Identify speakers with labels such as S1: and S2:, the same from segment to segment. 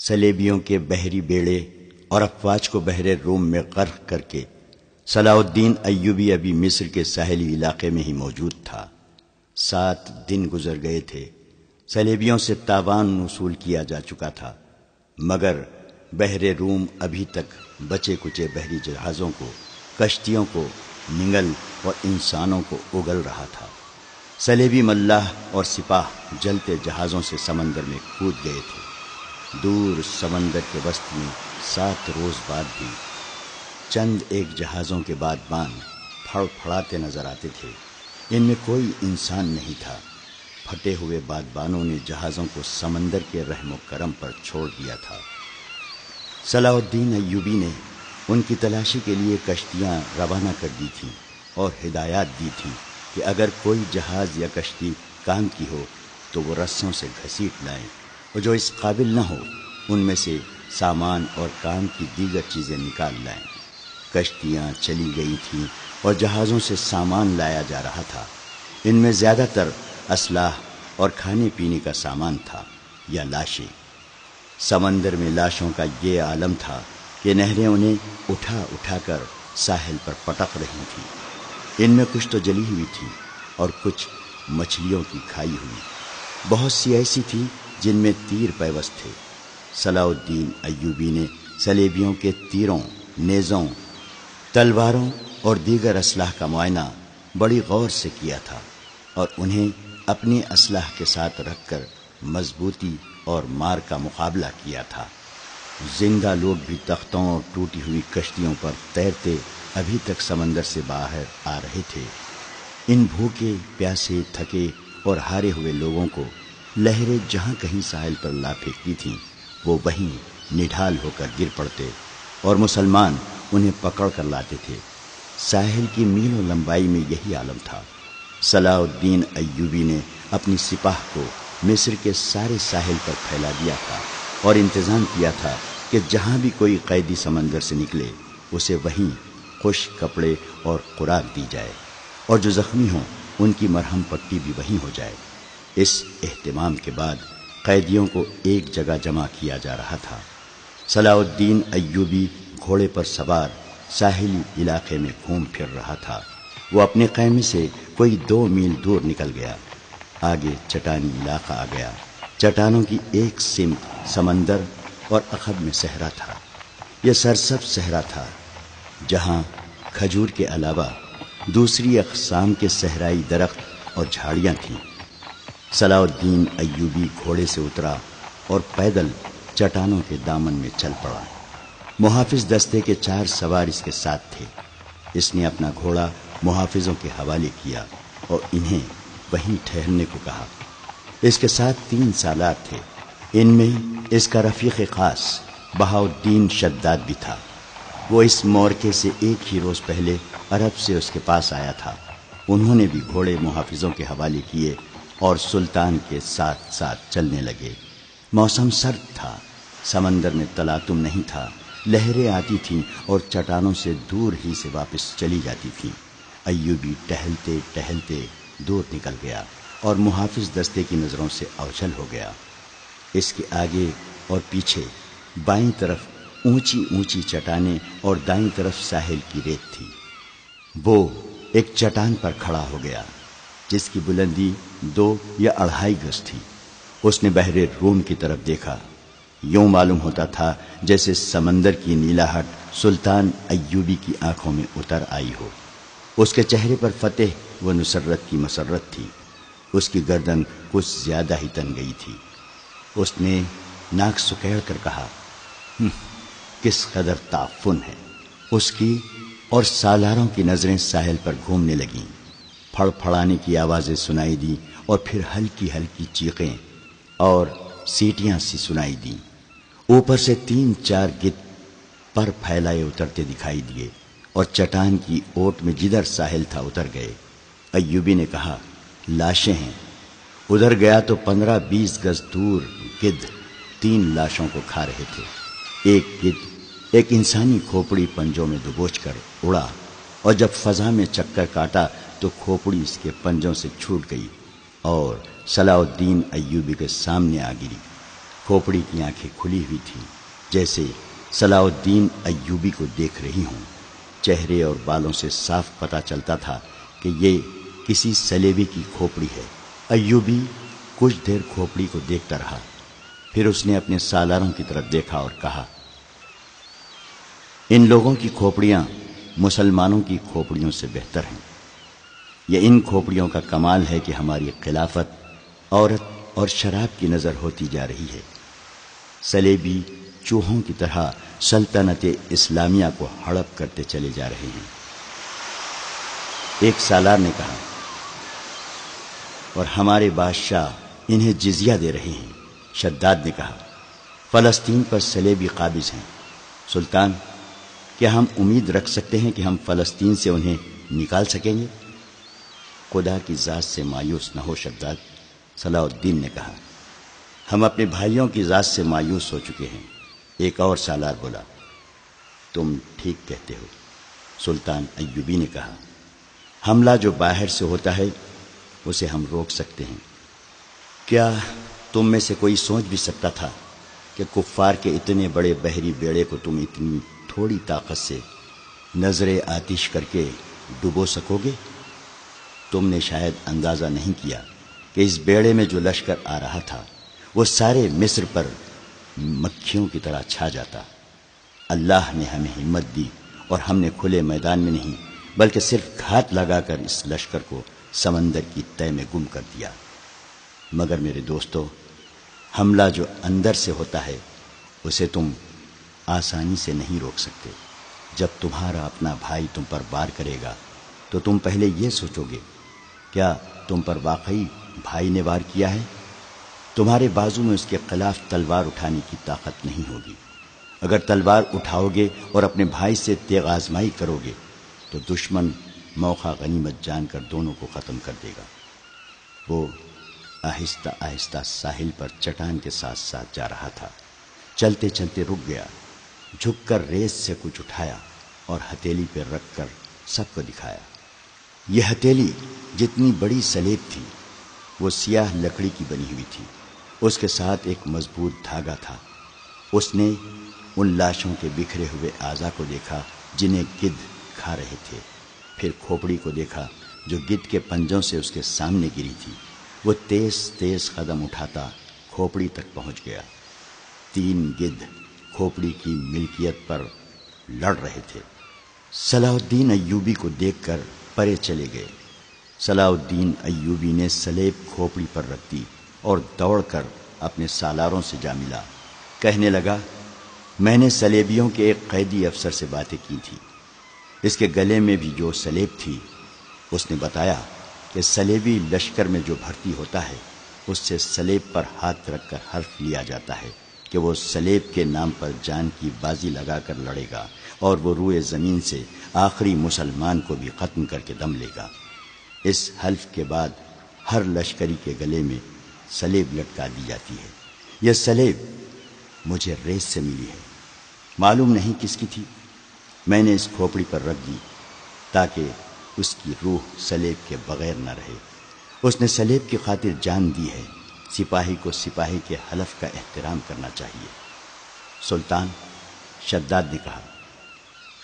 S1: سلیبیوں کے بحری بیڑے اور افواج کو بحر روم میں غرق کر کے صلاح الدین ایوبی ابھی مصر کے ساحلی علاقے میں ہی موجود تھا۔ 7 دن گزر گئے تھے، سلیبیوں سے تاوان وصول کیا جا چکا تھا، مگر بحر روم ابھی تک بچے کچے بحری جہازوں کو، کشتیوں کو نگل اور انسانوں کو اگل رہا تھا۔ صلیبی ملاح اور سپاہ جلتے جہازوں سے سمندر میں کود گئے تھے۔ دور سمندر کے وسط میں 7 روز بعد بھی چند ایک جہازوں کے بادبان پھڑ پھڑاتے نظر آتے تھے، ان میں کوئی انسان نہیں تھا۔ پھٹے ہوئے بادبانوں نے جہازوں کو سمندر کے رحم و کرم پر چھوڑ دیا تھا۔ صلاح الدین ایوبی نے ان کی تلاشی کے لیے کشتیاں روانہ کر دی تھیں اور ہدایات دی تھیں کہ اگر کوئی جہاز یا کشتی کام کی ہو تو وہ رسوں سے گھسیٹ لائیں، اور جو اس قابل نہ ہو ان میں سے سامان اور کام کی دیگر چیزیں نکال لائیں۔ کشتیاں چلی گئی تھیں اور جہازوں سے سامان لایا جا رہا تھا۔ ان میں زیادہ تر اسلحہ اور کھانے پینے کا سامان تھا یا لاشیں۔ سمندر میں لاشوں کا یہ عالم تھا کہ نہریں انہیں اٹھا اٹھا کر ساحل پر پٹک رہی تھیں۔ ان میں کچھ تو جلی ہوئی تھی اور کچھ مچھلیوں کی کھائی ہوئی، بہت سی ایسی تھی جن میں تیر پیوست تھے۔ صلاح الدین ایوبی نے صلیبیوں کے تیروں، نیزوں، تلواروں اور دیگر اسلحہ کا معائنہ بڑی غور سے کیا تھا اور انہیں اپنی اسلحہ کے ساتھ رکھ کر مضبوطی اور مار کا مقابلہ کیا تھا۔ زندہ لوگ بھی تختوں اور ٹوٹی ہوئی کشتیوں پر تیرتے ابھی تک سمندر سے باہر آ رہے تھے۔ ان بھوکے، پیاسے، تھکے اور ہارے ہوئے لوگوں کو لہریں جہاں کہیں ساحل پر لا پھینکتی تھیں، وہ وہیں نڈھال ہو کر گر پڑتے اور مسلمان انہیں پکڑ کر لاتے تھے۔ ساحل کی میلوں لمبائی میں یہی عالم تھا۔ صلاح الدین ایوبی نے اپنی سپاہ کو مصر کے سارے ساحل پر پھیلا دیا تھا اور انتظام کیا تھا کہ جہاں بھی کوئی قیدی سمندر سے نکلے اسے وہیں خشک کپڑے اور خوراک دی جائے، اور جو زخمی ہوں ان کی مرہم پٹی بھی وہیں ہو جائے۔ اس اہتمام کے بعد قیدیوں کو ایک جگہ جمع کیا جا رہا تھا۔ صلاح الدین ایوبی گھوڑے پر سوار ساحلی علاقے میں گھوم پھر رہا تھا۔ وہ اپنے خیمے سے کوئی 2 میل دور نکل گیا۔ آگے چٹانی علاقہ آ گیا۔ چٹانوں کی ایک سمت سمندر اور عقب میں صحرا تھا۔ یہ سرسبز صحرا تھا جہاں کھجور کے علاوہ دوسری اقسام کے صحرائی درخت اور جھاڑیاں تھیں۔ صلاح الدین ایوبی گھوڑے سے اترا اور پیدل چٹانوں کے دامن میں چل پڑا۔ محافظ دستے کے 4 سوار اس کے ساتھ تھے۔ اس نے اپنا گھوڑا محافظوں کے حوالے کیا اور انہیں وہیں ٹھہرنے کو کہا۔ اس کے ساتھ 3 سالار تھے، ان میں اس کا رفیق خاص بہاؤالدین شداد بھی تھا۔ وہ اس مورکے سے ایک ہی روز پہلے عرب سے اس کے پاس آیا تھا۔ انہوں نے بھی گھوڑے محافظوں کے حوالے کیے اور سلطان کے ساتھ ساتھ چلنے لگے۔ موسم سرد تھا، سمندر میں تلاطم نہیں تھا، لہریں آتی تھیں اور چٹانوں سے دور ہی سے واپس چلی جاتی تھیں۔ ایوبی ٹہلتے ٹہلتے دور نکل گیا اور محافظ دستے کی نظروں سے اوجھل ہو گیا۔ اس کے آگے اور پیچھے بائیں طرف اونچی اونچی چٹانیں اور دائیں طرف ساحل کی ریت تھی۔ وہ ایک چٹان پر کھڑا ہو گیا جس کی بلندی 2 یا 2.5 گز تھی۔ اس نے بحر روم کی طرف دیکھا۔ یوں معلوم ہوتا تھا جیسے سمندر کی نیلاہٹ سلطان ایوبی کی آنکھوں میں اتر آئی ہو۔ اس کے چہرے پر فتح و نصرت کی مسرت تھی۔ اس کی گردن کچھ زیادہ ہی تن گئی تھی۔ اس نے ناک سکیڑ کر کہا، کس قدر تعفن ہے۔ اس کی اور سالاروں کی نظریں ساحل پر گھومنے لگیں۔ پھڑ پھڑانے کی آوازیں سنائی دی اور پھر ہلکی ہلکی چیخیں اور سیٹیاں سی سنائی دیں۔ اوپر سے 3-4 گدھ پر پھیلائے اترتے دکھائی دیے اور چٹان کی اوٹ میں جدھر ساحل تھا اتر گئے۔ ایوبی نے کہا، لاشیں ہیں۔ ادھر گیا تو 15-20 گز دور گدھ 3 لاشوں کو کھا رہے تھے۔ ایک گدھ ایک انسانی کھوپڑی پنجوں میں دبوچ کر اڑا اور جب فضا میں چکر کاٹا تو کھوپڑی اس کے پنجوں سے چھوٹ گئی اور صلاح الدین ایوبی کے سامنے آ گری۔ کھوپڑی کی آنکھیں کھلی ہوئی تھیں، جیسے صلاح الدین ایوبی کو دیکھ رہی ہوں۔ چہرے اور بالوں سے صاف پتہ چلتا تھا کہ یہ کسی سلیبی کی کھوپڑی ہے۔ ایوبی کچھ دیر کھوپڑی کو دیکھتا رہا، پھر اس نے اپنے سالاروں کی طرف دیکھا اور کہا، ان لوگوں کی کھوپڑیاں مسلمانوں کی کھوپڑیوں سے بہتر ہیں۔ یہ ان کھوپڑیوں کا کمال ہے کہ ہماری خلافت عورت اور شراب کی نظر ہوتی جا رہی ہے۔ سلیبی چوہوں کی طرح سلطنت اسلامیہ کو ہڑپ کرتے چلے جا رہے ہیں۔ ایک سالار نے کہا، اور ہمارے بادشاہ انہیں جزیہ دے رہے ہیں۔ شداد نے کہا، فلسطین پر سلیبی قابض ہیں۔ سلطان، کیا ہم امید رکھ سکتے ہیں کہ ہم فلسطین سے انہیں نکال سکیں گے؟ خدا کی ذات سے مایوس نہ ہو شداد، صلاح الدین نے کہا، ہم اپنے بھائیوں کی ذات سے مایوس ہو چکے ہیں۔ ایک اور سالار بولا، تم ٹھیک کہتے ہو۔ سلطان ایوبی نے کہا، حملہ جو باہر سے ہوتا ہے اسے ہم روک سکتے ہیں۔ کیا تم میں سے کوئی سوچ بھی سکتا تھا کہ کفار کے اتنے بڑے بحری بیڑے کو تم اتنی تھوڑی طاقت سے نظر آتش کر کے ڈبو سکو گے؟ تم نے شاید اندازہ نہیں کیا کہ اس بیڑے میں جو لشکر آ رہا تھا وہ سارے مصر پر مکھیوں کی طرح چھا جاتا۔ اللہ نے ہمیں ہمت دی اور ہم نے کھلے میدان میں نہیں بلکہ صرف گھات لگا کر اس لشکر کو سمندر کی تہ میں گم کر دیا۔ مگر میرے دوستو، حملہ جو اندر سے ہوتا ہے اسے تم آسانی سے نہیں روک سکتے۔ جب تمہارا اپنا بھائی تم پر وار کرے گا تو تم پہلے یہ سوچو گے، کیا تم پر واقعی بھائی نے وار کیا ہے؟ تمہارے بازو میں اس کے خلاف تلوار اٹھانے کی طاقت نہیں ہوگی۔ اگر تلوار اٹھاؤ گے اور اپنے بھائی سے تیغ آزمائی کرو گے تو دشمن موقع غنیمت جان کر دونوں کو ختم کر دے گا۔ وہ آہستہ آہستہ ساحل پر چٹان کے ساتھ ساتھ جا رہا تھا۔ چلتے چلتے رک گیا، جھک کر ریت سے کچھ اٹھایا اور ہتھیلی پہ رکھ کر سب کو دکھایا۔ یہ ہتھیلی جتنی بڑی سلیب تھی وہ سیاہ لکڑی کی بنی ہوئی تھی۔ اس کے ساتھ ایک مضبوط دھاگا تھا۔ اس نے ان لاشوں کے بکھرے ہوئے اعضا کو دیکھا جنہیں گدھ کھا رہے تھے، پھر کھوپڑی کو دیکھا جو گدھ کے پنجوں سے اس کے سامنے گری تھی۔ وہ تیز تیز قدم اٹھاتا کھوپڑی تک پہنچ گیا۔ 3 گدھ کھوپڑی کی ملکیت پر لڑ رہے تھے۔ صلاح الدین ایوبی کو دیکھ کر پرے چلے گئے۔ صلاح الدین ایوبی نے سلیب کھوپڑی پر رکھ دی اور دوڑ کر اپنے سالاروں سے جا ملا۔ کہنے لگا، میں نے سلیبیوں کے ایک قیدی افسر سے باتیں کی تھی۔ اس کے گلے میں بھی جو سلیب تھی، اس نے بتایا کہ سلیبی لشکر میں جو بھرتی ہوتا ہے اس سے سلیب پر ہاتھ رکھ کر حلف لیا جاتا ہے کہ وہ سلیب کے نام پر جان کی بازی لگا کر لڑے گا اور وہ روئے زمین سے آخری مسلمان کو بھی ختم کر کے دم لے گا۔ اس حلف کے بعد ہر لشکری کے گلے میں سلیب لٹکا دی جاتی ہے۔ یہ سلیب مجھے ریت سے ملی ہے، معلوم نہیں کس کی تھی۔ میں نے اس کھوپڑی پر رکھ دی تاکہ اس کی روح سلیب کے بغیر نہ رہے۔ اس نے سلیب کی خاطر جان دی ہے۔ سپاہی کو سپاہی کے حلف کا احترام کرنا چاہیے۔ سلطان، شداد نے کہا،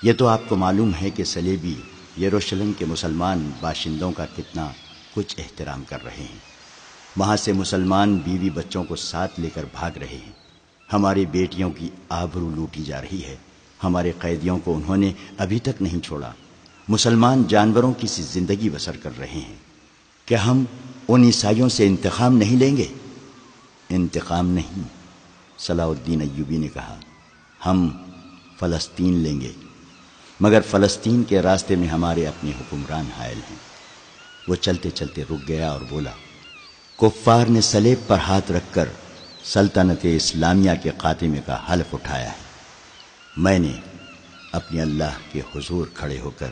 S1: یہ تو آپ کو معلوم ہے کہ سلیبی یروشلم کے مسلمان باشندوں کا کتنا کچھ احترام کر رہے ہیں۔ وہاں سے مسلمان بیوی بچوں کو ساتھ لے کر بھاگ رہے ہیں۔ ہماری بیٹیوں کی آبرو لوٹی جا رہی ہے۔ ہمارے قیدیوں کو انہوں نے ابھی تک نہیں چھوڑا۔ مسلمان جانوروں کی سی زندگی بسر کر رہے ہیں۔ کیا ہم ان عیسائیوں سے انتقام نہیں لیں گے؟ انتقام نہیں، صلاح الدین ایوبی نے کہا، ہم فلسطین لیں گے، مگر فلسطین کے راستے میں ہمارے اپنے حکمران حائل ہیں۔ وہ چلتے چلتے رک گیا اور بولا، کفار نے سلیب پر ہاتھ رکھ کر سلطنت اسلامیہ کے خاتمے کا حلف اٹھایا ہے۔ میں نے اپنے اللہ کے حضور کھڑے ہو کر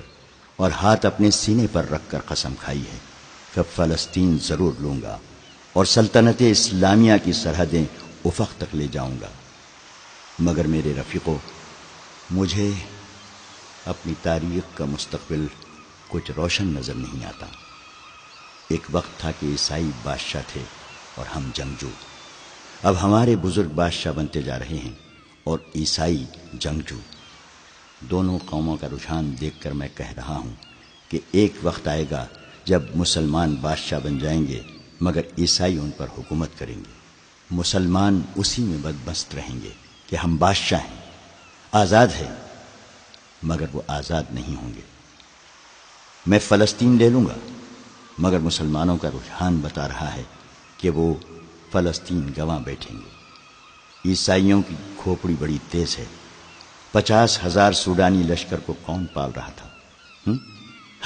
S1: اور ہاتھ اپنے سینے پر رکھ کر قسم کھائی ہے کہ فلسطین ضرور لوں گا اور سلطنت اسلامیہ کی سرحدیں افق تک لے جاؤں گا۔ مگر میرے رفیقو، مجھے اپنی تاریخ کا مستقبل کچھ روشن نظر نہیں آتا۔ ایک وقت تھا کہ عیسائی بادشاہ تھے اور ہم جنگجو۔ اب ہمارے بزرگ بادشاہ بنتے جا رہے ہیں اور عیسائی جنگجو۔ دونوں قوموں کا رجحان دیکھ کر میں کہہ رہا ہوں کہ ایک وقت آئے گا جب مسلمان بادشاہ بن جائیں گے مگر عیسائی ان پر حکومت کریں گے۔ مسلمان اسی میں بدمست رہیں گے کہ ہم بادشاہ ہیں، آزاد ہیں، مگر وہ آزاد نہیں ہوں گے۔ میں فلسطین لے لوں گا مگر مسلمانوں کا رجحان بتا رہا ہے کہ وہ فلسطین گنوا بیٹھیں گے۔ عیسائیوں کی کھوپڑی بڑی تیز ہے۔ 50,000 سوڈانی لشکر کو کون پال رہا تھا؟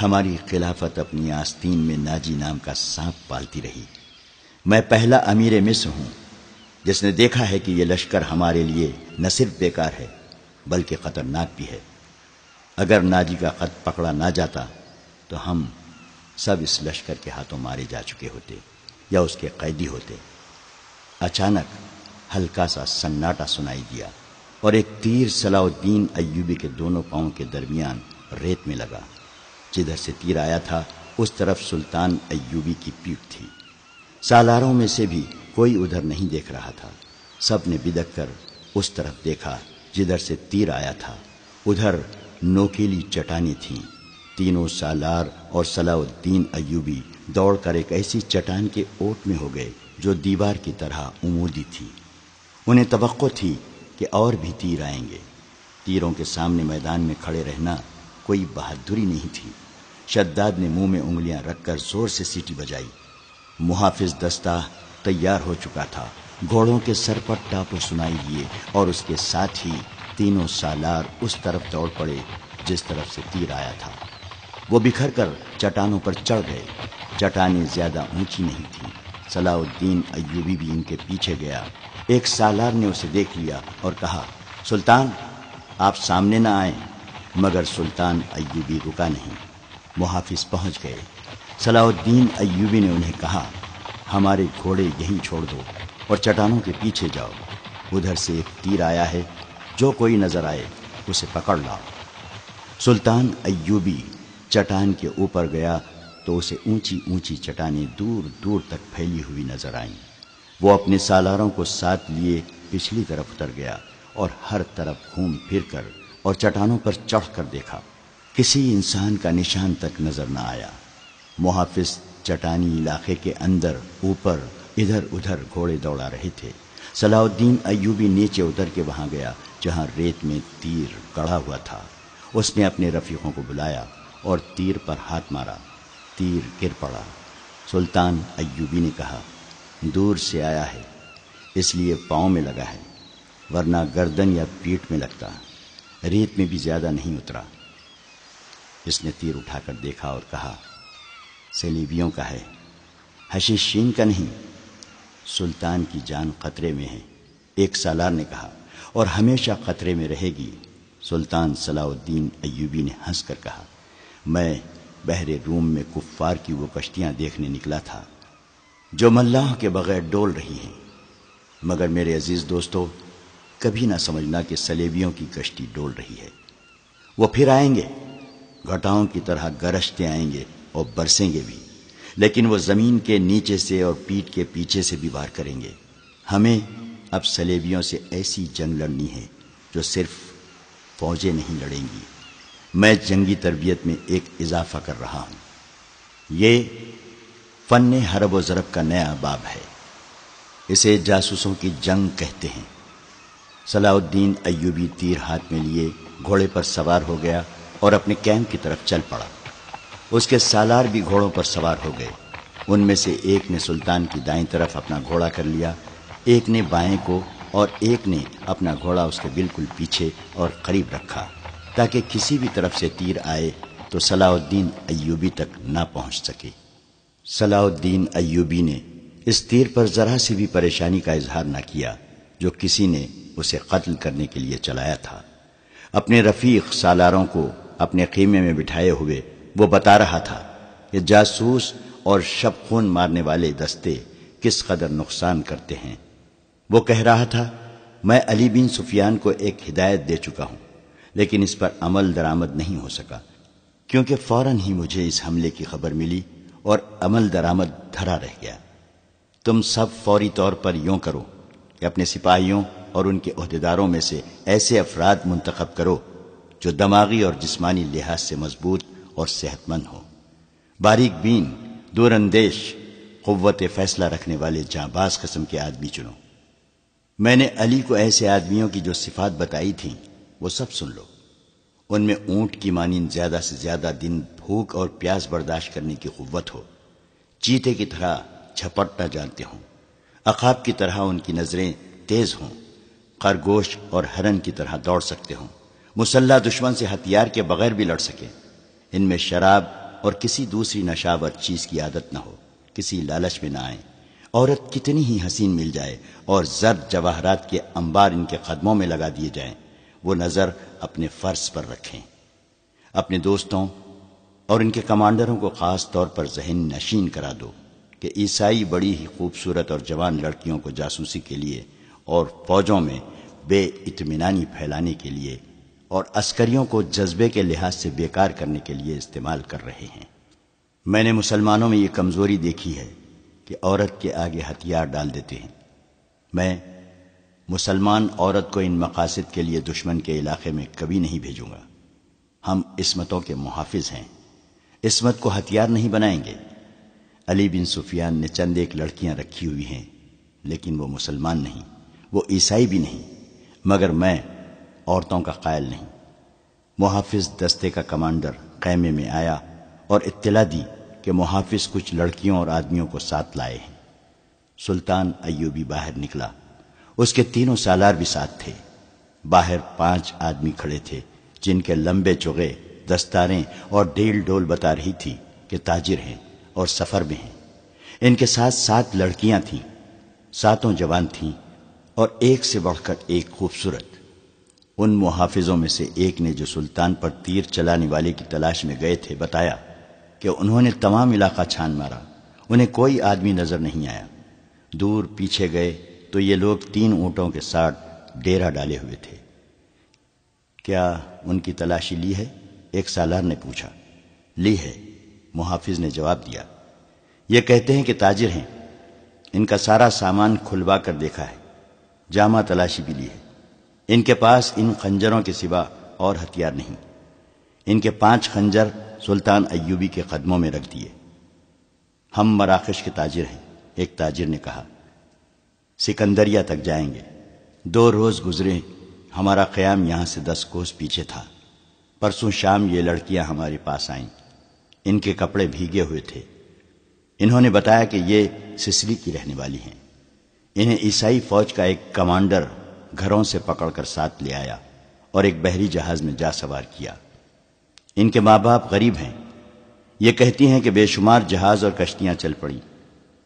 S1: ہماری خلافت اپنی آستین میں ناجی نام کا سانپ پالتی رہی۔ میں پہلا امیر مصر ہوں جس نے دیکھا ہے کہ یہ لشکر ہمارے لیے نہ صرف بیکار ہے بلکہ خطرناک بھی ہے۔ اگر ناجی کا خط پکڑا نہ جاتا تو ہم سب اس لشکر کے ہاتھوں مارے جا چکے ہوتے یا اس کے قیدی ہوتے۔ اچانک ہلکا سا سناٹا سنائی دیا اور ایک تیر صلاح الدین ایوبی کے دونوں پاؤں کے درمیان ریت میں لگا۔ جدھر سے تیر آیا تھا اس طرف سلطان ایوبی کی پیٹھ تھی۔ سالاروں میں سے بھی کوئی ادھر نہیں دیکھ رہا تھا۔ سب نے بدک کر اس طرف دیکھا جدھر سے تیر آیا تھا۔ ادھر نوکیلی چٹانیں تھیں۔ تینوں سالار اور صلاح الدین ایوبی دوڑ کر ایک ایسی چٹان کے اوٹ میں ہو گئے جو دیوار کی طرح عمودی تھی۔ انہیں توقع تھی کہ اور بھی تیر آئیں گے۔ تیروں کے سامنے میدان میں کھڑے رہنا کوئی بہادری نہیں تھی۔ شداد نے منہ میں انگلیاں رکھ کر زور سے سیٹی بجائی۔ محافظ دستہ تیار ہو چکا تھا۔ گھوڑوں کے سر پر ٹاپو سنائی دیے اور اس کے ساتھ ہی تینوں سالار اس طرف دوڑ پڑے جس طرف سے تیر آیا تھا۔ وہ بکھر کر چٹانوں پر چڑھ گئے۔ چٹانیں زیادہ اونچی نہیں تھیں۔ صلاح الدین ایوبی بھی ان کے پیچھے گیا۔ ایک سالار نے اسے دیکھ لیا اور کہا، سلطان آپ سامنے نہ آئیں، مگر سلطان ایوبی رکا نہیں۔ محافظ پہنچ گئے۔ صلاح الدین ایوبی نے انہیں کہا، ہمارے گھوڑے یہیں چھوڑ دو اور چٹانوں کے پیچھے جاؤ۔ ادھر سے ایک تیر آیا ہے، جو کوئی نظر آئے اسے پکڑ لاؤ۔ سلطان ایوبی چٹان کے اوپر گیا تو اسے اونچی اونچی چٹانیں دور دور تک پھیلی ہوئی نظر آئیں۔ وہ اپنے سالاروں کو ساتھ لیے پچھلی طرف اتر گیا اور ہر طرف گھوم پھر کر اور چٹانوں پر چڑھ کر دیکھا۔ کسی انسان کا نشان تک نظر نہ آیا۔ محافظ چٹانی علاقے کے اندر اوپر ادھر ادھر گھوڑے دوڑا رہے تھے۔ صلاح الدین ایوبی نیچے اتر کے وہاں گیا جہاں ریت میں تیر گڑا ہوا تھا۔ اس نے اپنے رفیقوں کو بلایا اور تیر پر ہاتھ مارا۔ تیر گر پڑا۔ سلطان ایوبی نے کہا، دور سے آیا ہے اس لیے پاؤں میں لگا ہے، ورنہ گردن یا پیٹھ میں لگتا۔ ریت میں بھی زیادہ نہیں اترا۔ اس نے تیر اٹھا کر دیکھا اور کہا، سلیبیوں کا ہے، حشیشین کا نہیں۔ سلطان کی جان خطرے میں ہے، ایک سالار نے کہا، اور ہمیشہ خطرے میں رہے گی۔ سلطان صلاح الدین ایوبی نے ہنس کر کہا، میں بحر روم میں کفار کی وہ کشتیاں دیکھنے نکلا تھا جو ملاحوں کے بغیر ڈول رہی ہیں، مگر میرے عزیز دوستو، کبھی نہ سمجھنا کہ سلیبیوں کی کشتی ڈول رہی ہے۔ وہ پھر آئیں گے، گھٹاؤں کی طرح گرجتے آئیں گے اور برسیں گے بھی، لیکن وہ زمین کے نیچے سے اور پیٹھ کے پیچھے سے بھی وار کریں گے۔ ہمیں اب سلیبیوں سے ایسی جنگ لڑنی ہے جو صرف فوجیں نہیں لڑیں گی۔ میں جنگی تربیت میں ایک اضافہ کر رہا ہوں۔ یہ فن حرب و ضرب کا نیا باب ہے۔ اسے جاسوسوں کی جنگ کہتے ہیں۔ صلاح الدین ایوبی تیر ہاتھ میں لیے گھوڑے پر سوار ہو گیا اور اپنے کیمپ کی طرف چل پڑا۔ اس کے سالار بھی گھوڑوں پر سوار ہو گئے۔ ان میں سے ایک نے سلطان کی دائیں طرف اپنا گھوڑا کر لیا، ایک نے بائیں کو، اور ایک نے اپنا گھوڑا اس کے بالکل پیچھے اور قریب رکھا تاکہ کسی بھی طرف سے تیر آئے تو صلاح الدین ایوبی تک نہ پہنچ سکے۔ صلاح الدین ایوبی نے اس تیر پر ذرا سی بھی پریشانی کا اظہار نہ کیا جو کسی نے اسے قتل کرنے کے لیے چلایا تھا۔ اپنے رفیق سالاروں کو اپنے خیمے میں بٹھائے ہوئے وہ بتا رہا تھا کہ جاسوس اور شب خون مارنے والے دستے کس قدر نقصان کرتے ہیں۔ وہ کہہ رہا تھا، میں علی بن سفیان کو ایک ہدایت دے چکا ہوں، لیکن اس پر عمل درآمد نہیں ہو سکا، کیونکہ فوراً ہی مجھے اس حملے کی خبر ملی اور عمل درآمد دھرا رہ گیا۔ تم سب فوری طور پر یوں کرو، کہ اپنے سپاہیوں اور ان کے عہدیداروں میں سے ایسے افراد منتخب کرو جو دماغی اور جسمانی لحاظ سے مضبوط اور صحت مند ہوں، باریک بین، دور اندیش، قوت فیصلہ رکھنے والے جانباز قسم کے آدمی چنو۔ میں نے علی کو ایسے آدمیوں کی جو صفات بتائی تھیں وہ سب سن لو۔ ان میں اونٹ کی مانند زیادہ سے زیادہ دن بھوک اور پیاس برداشت کرنے کی قوت ہو، چیتے کی طرح جھپٹنا جانتے ہوں، عقاب کی طرح ان کی نظریں تیز ہوں، خرگوش اور ہرن کی طرح دوڑ سکتے ہوں، مسلح دشمن سے ہتھیار کے بغیر بھی لڑ سکیں، ان میں شراب اور کسی دوسری نشاور چیز کی عادت نہ ہو، کسی لالچ میں نہ آئیں، عورت کتنی ہی حسین مل جائے اور زر جواہرات کے انبار ان کے قدموں میں لگا دیے جائیں، وہ نظر اپنے فرض پر رکھیں۔ اپنے دوستوں اور ان کے کمانڈروں کو خاص طور پر ذہن نشین کرا دو کہ عیسائی بڑی ہی خوبصورت اور جوان لڑکیوں کو جاسوسی کے لیے اور فوجوں میں بے اطمینانی پھیلانے کے لیے اور عسکریوں کو جذبے کے لحاظ سے بیکار کرنے کے لیے استعمال کر رہے ہیں۔ میں نے مسلمانوں میں یہ کمزوری دیکھی ہے کہ عورت کے آگے ہتھیار ڈال دیتے ہیں۔ میں مسلمان عورت کو ان مقاصد کے لیے دشمن کے علاقے میں کبھی نہیں بھیجوں گا۔ ہم عصمتوں کے محافظ ہیں، عصمت کو ہتھیار نہیں بنائیں گے۔ علی بن سفیان نے چند ایک لڑکیاں رکھی ہوئی ہیں، لیکن وہ مسلمان نہیں، وہ عیسائی بھی نہیں، مگر میں عورتوں کا قائل نہیں۔ محافظ دستے کا کمانڈر خیمے میں آیا اور اطلاع دی کہ محافظ کچھ لڑکیوں اور آدمیوں کو ساتھ لائے ہیں۔ سلطان ایوبی باہر نکلا، اس کے تینوں سالار بھی ساتھ تھے۔ باہر 5 آدمی کھڑے تھے جن کے لمبے چوغے، دستاریں اور ڈیل ڈول بتا رہی تھی کہ تاجر ہیں اور سفر میں ہیں۔ ان کے ساتھ 7 لڑکیاں تھیں، 7 جوان تھیں اور ایک سے بڑھ کر ایک خوبصورت۔ ان محافظوں میں سے ایک نے جو سلطان پر تیر چلانے والے کی تلاش میں گئے تھے بتایا کہ انہوں نے تمام علاقہ چھان مارا، انہیں کوئی آدمی نظر نہیں آیا۔ دور پیچھے گئے تو یہ لوگ 3 اونٹوں کے ساتھ ڈیرا ڈالے ہوئے تھے۔ کیا ان کی تلاشی لی ہے؟ ایک سالار نے پوچھا۔ لی ہے، محافظ نے جواب دیا۔ یہ کہتے ہیں کہ تاجر ہیں، ان کا سارا سامان کھلوا کر دیکھا ہے، جامع تلاشی بھی لی ہے۔ ان کے پاس ان خنجروں کے سوا اور ہتھیار نہیں۔ ان کے 5 خنجر سلطان ایوبی کے قدموں میں رکھ دیے۔ ہم مراکش کے تاجر ہیں، ایک تاجر نے کہا، سکندریہ تک جائیں گے۔ 2 روز گزرے، ہمارا قیام یہاں سے 10 کوس پیچھے تھا۔ پرسوں شام یہ لڑکیاں ہمارے پاس آئیں، ان کے کپڑے بھیگے ہوئے تھے۔ انہوں نے بتایا کہ یہ سسلی کی رہنے والی ہیں۔ انہیں عیسائی فوج کا ایک کمانڈر گھروں سے پکڑ کر ساتھ لے آیا اور ایک بحری جہاز میں جا سوار کیا۔ ان کے ماں باپ غریب ہیں، یہ کہتی ہیں کہ بے شمار جہاز اور کشتیاں چل پڑیں۔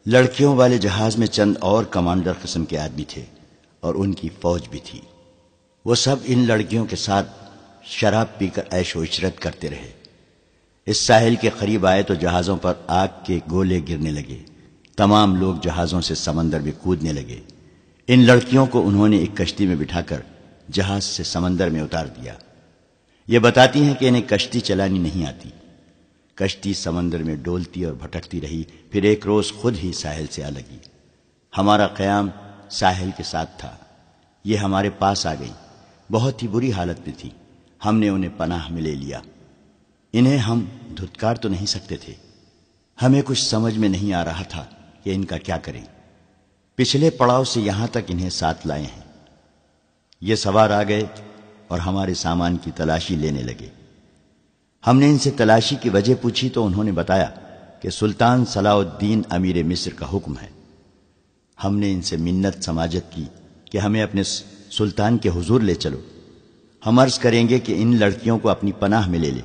S1: لڑکیوں والے جہاز میں چند اور کمانڈر قسم کے آدمی تھے اور ان کی فوج بھی تھی۔ وہ سب ان لڑکیوں کے ساتھ شراب پی کر عیش و عشرت کرتے رہے۔ اس ساحل کے قریب آئے تو جہازوں پر آگ کے گولے گرنے لگے، تمام لوگ جہازوں سے سمندر میں کودنے لگے۔ ان لڑکیوں کو انہوں نے ایک کشتی میں بٹھا کر جہاز سے سمندر میں اتار دیا۔ یہ بتاتی ہیں کہ انہیں کشتی چلانی نہیں آتی۔ کشتی سمندر میں ڈولتی اور بھٹکتی رہی، پھر ایک روز خود ہی ساحل سے آ لگی۔ ہمارا قیام ساحل کے ساتھ تھا، یہ ہمارے پاس آ گئی، بہت ہی بری حالت میں تھی۔ ہم نے انہیں پناہ میں لے لیا۔ انہیں ہم دھتکار تو نہیں سکتے تھے، ہمیں کچھ سمجھ میں نہیں آ رہا تھا کہ ان کا کیا کریں۔ پچھلے پڑاؤ سے یہاں تک انہیں ساتھ لائے ہیں۔ یہ سوار آ گئے اور ہمارے سامان کی تلاشی لینے لگے۔ ہم نے ان سے تلاشی کی وجہ پوچھی تو انہوں نے بتایا کہ سلطان صلاح الدین امیر مصر کا حکم ہے۔ ہم نے ان سے منت سماجت کی کہ ہمیں اپنے سلطان کے حضور لے چلو، ہم عرض کریں گے کہ ان لڑکیوں کو اپنی پناہ میں لے لے،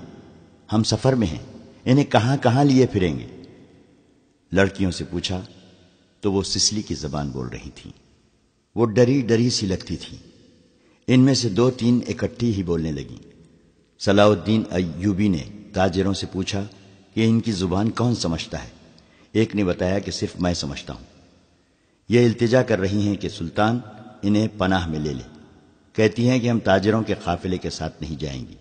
S1: ہم سفر میں ہیں، انہیں کہاں کہاں لیے پھریں گے۔ لڑکیوں سے پوچھا تو وہ سسلی کی زبان بول رہی تھیں، وہ ڈری ڈری سی لگتی تھیں۔ ان میں سے 2-3 اکٹھی ہی بولنے لگیں۔ صلاح الدین ایوبی نے تاجروں سے پوچھا کہ ان کی زبان کون سمجھتا ہے؟ ایک نے بتایا کہ صرف میں سمجھتا ہوں۔ یہ التجا کر رہی ہیں کہ سلطان انہیں پناہ میں لے لے، کہتی ہیں کہ ہم تاجروں کے قافلے کے ساتھ نہیں جائیں گی،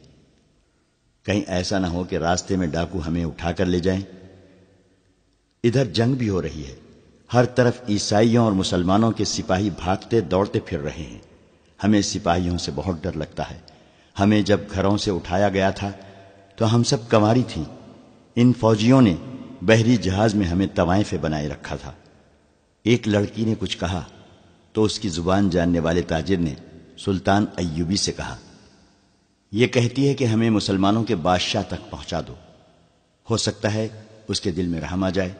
S1: کہیں ایسا نہ ہو کہ راستے میں ڈاکو ہمیں اٹھا کر لے جائیں۔ ادھر جنگ بھی ہو رہی ہے، ہر طرف عیسائیوں اور مسلمانوں کے سپاہی بھاگتے دوڑتے پھر رہے ہیں۔ ہمیں سپاہیوں سے بہت ڈر لگتا ہے۔ ہمیں جب گھروں سے اٹھایا گیا تھا تو ہم سب کنواری تھیں۔ ان فوجیوں نے بحری جہاز میں ہمیں طوائفیں بنائے رکھا تھا۔ ایک لڑکی نے کچھ کہا تو اس کی زبان جاننے والے تاجر نے سلطان ایوبی سے کہا، یہ کہتی ہے کہ ہمیں مسلمانوں کے بادشاہ تک پہنچا دو، ہو سکتا ہے اس کے دل میں رحم آ جائے۔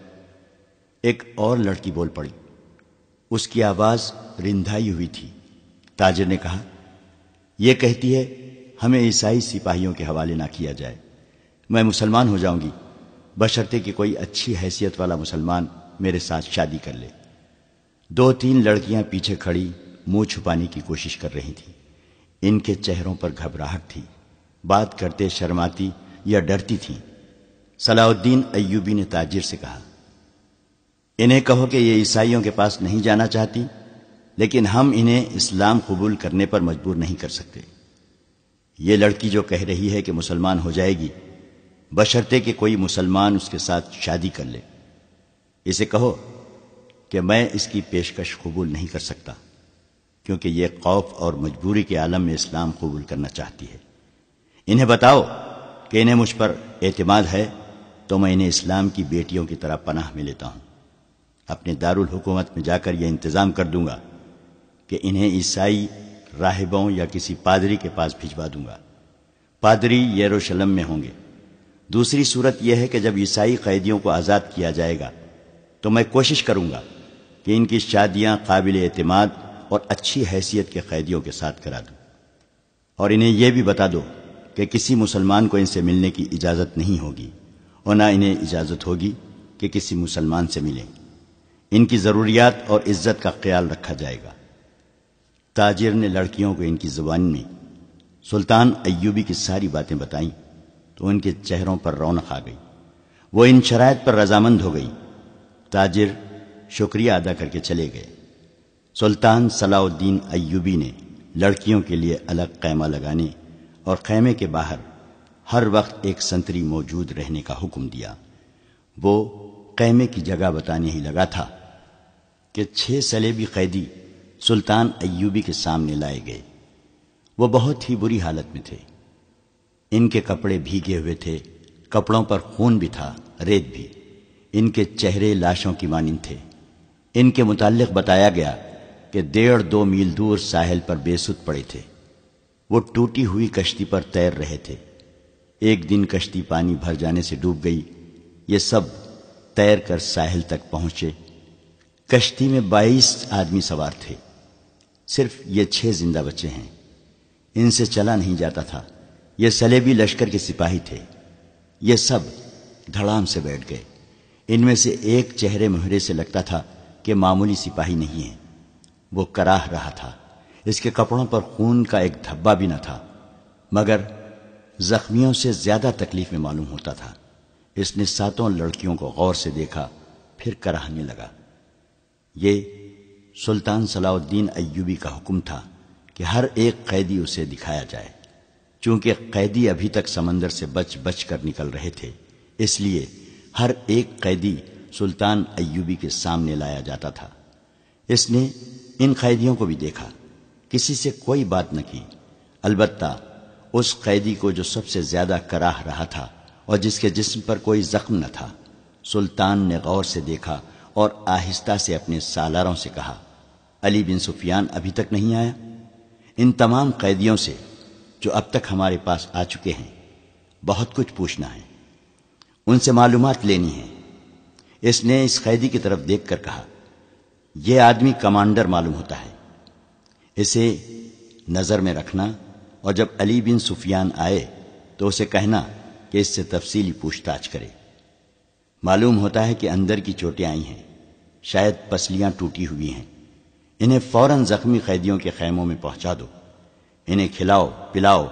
S1: ایک اور لڑکی بول پڑی، اس کی آواز رندھائی ہوئی تھی۔ تاجر نے کہا، یہ کہتی ہے ہمیں عیسائی سپاہیوں کے حوالے نہ کیا جائے، میں مسلمان ہو جاؤں گی بشرطے کہ کوئی اچھی حیثیت والا مسلمان میرے ساتھ شادی کر لے۔ 2-3 لڑکیاں پیچھے کھڑی منہ چھپانے کی کوشش کر رہی تھیں۔ ان کے چہروں پر گھبراہٹ تھی، بات کرتے شرماتی یا ڈرتی تھیں۔ صلاح الدین ایوبی نے تاجر سے کہا، انہیں کہو کہ یہ عیسائیوں کے پاس نہیں جانا چاہتی، لیکن ہم انہیں اسلام قبول کرنے پر مجبور نہیں کر سکتے۔ یہ لڑکی جو کہہ رہی ہے کہ مسلمان ہو جائے گی بشرطے کہ کوئی مسلمان اس کے ساتھ شادی کر لے، اسے کہو کہ میں اس کی پیشکش قبول نہیں کر سکتا، کیونکہ یہ خوف اور مجبوری کے عالم میں اسلام قبول کرنا چاہتی ہے۔ انہیں بتاؤ کہ انہیں مجھ پر اعتماد ہے تو میں انہیں اسلام کی بیٹیوں کی طرح پناہ میں لیتا ہوں۔ اپنے دارالحکومت میں جا کر یہ انتظام کر دوں گا کہ انہیں عیسائی راہبوں یا کسی پادری کے پاس بھجوا دوں گا۔ پادری یروشلم میں ہوں گے۔ دوسری صورت یہ ہے کہ جب عیسائی قیدیوں کو آزاد کیا جائے گا تو میں کوشش کروں گا کہ ان کی شادیاں قابل اعتماد اور اچھی حیثیت کے قیدیوں کے ساتھ کرا دوں، اور انہیں یہ بھی بتا دو کہ کسی مسلمان کو ان سے ملنے کی اجازت نہیں ہوگی، اور نہ انہیں اجازت ہوگی کہ کسی مسلمان سے ملیں۔ ان کی ضروریات اور عزت کا خیال رکھا جائے گا۔ تاجر نے لڑکیوں کو ان کی زبان میں سلطان ایوبی کی ساری باتیں بتائیں تو ان کے چہروں پر رونق آ گئی، وہ ان شرائط پر رضامند ہو گئی۔ تاجر شکریہ ادا کر کے چلے گئے۔ سلطان صلاح الدین ایوبی نے لڑکیوں کے لیے الگ خیمہ لگانے اور خیمے کے باہر ہر وقت ایک سنتری موجود رہنے کا حکم دیا۔ وہ خیمے کی جگہ بتانے ہی لگا تھا کہ 6 صلیبی قیدی سلطان ایوبی کے سامنے لائے گئے۔ وہ بہت ہی بری حالت میں تھے۔ ان کے کپڑے بھیگے ہوئے تھے، کپڑوں پر خون بھی تھا، ریت بھی۔ ان کے چہرے لاشوں کی مانند تھے۔ ان کے متعلق بتایا گیا کہ 1.5-2 میل دور ساحل پر بے سود پڑے تھے۔ وہ ٹوٹی ہوئی کشتی پر تیر رہے تھے۔ ایک دن کشتی پانی بھر جانے سے ڈوب گئی۔ یہ سب تیر کر ساحل تک پہنچے۔ کشتی میں 22 آدمی سوار تھے، صرف یہ 6 زندہ بچے ہیں۔ ان سے چلا نہیں جاتا تھا۔ یہ صلیبی لشکر کے سپاہی تھے۔ یہ سب دھڑام سے بیٹھ گئے۔ ان میں سے ایک چہرے مہرے سے لگتا تھا کہ معمولی سپاہی نہیں ہے۔ وہ کراہ رہا تھا۔ اس کے کپڑوں پر خون کا ایک دھبا بھی نہ تھا، مگر زخمیوں سے زیادہ تکلیف میں معلوم ہوتا تھا۔ اس نے 7 لڑکیوں کو غور سے دیکھا، پھر کراہنے لگا۔ یہ سلطان صلاح الدین ایوبی کا حکم تھا کہ ہر ایک قیدی اسے دکھایا جائے۔ چونکہ قیدی ابھی تک سمندر سے بچ بچ کر نکل رہے تھے، اس لیے ہر ایک قیدی سلطان ایوبی کے سامنے لایا جاتا تھا۔ اس نے ان قیدیوں کو بھی دیکھا، کسی سے کوئی بات نہ کی، البتہ اس قیدی کو جو سب سے زیادہ کراہ رہا تھا اور جس کے جسم پر کوئی زخم نہ تھا، سلطان نے غور سے دیکھا اور آہستہ سے اپنے سالاروں سے کہا، علی بن سفیان ابھی تک نہیں آیا؟ ان تمام قیدیوں سے جو اب تک ہمارے پاس آ چکے ہیں بہت کچھ پوچھنا ہے، ان سے معلومات لینی ہے۔ اس نے اس قیدی کی طرف دیکھ کر کہا، یہ آدمی کمانڈر معلوم ہوتا ہے، اسے نظر میں رکھنا، اور جب علی بن سفیان آئے تو اسے کہنا کہ اس سے تفصیلی پوچھ تاچھ کرے۔ معلوم ہوتا ہے کہ اندر کی چوٹیں آئی ہیں، شاید پسلیاں ٹوٹی ہوئی ہیں۔ انہیں فوراً زخمی قیدیوں کے خیموں میں پہنچا دو، انہیں کھلاؤ پلاؤ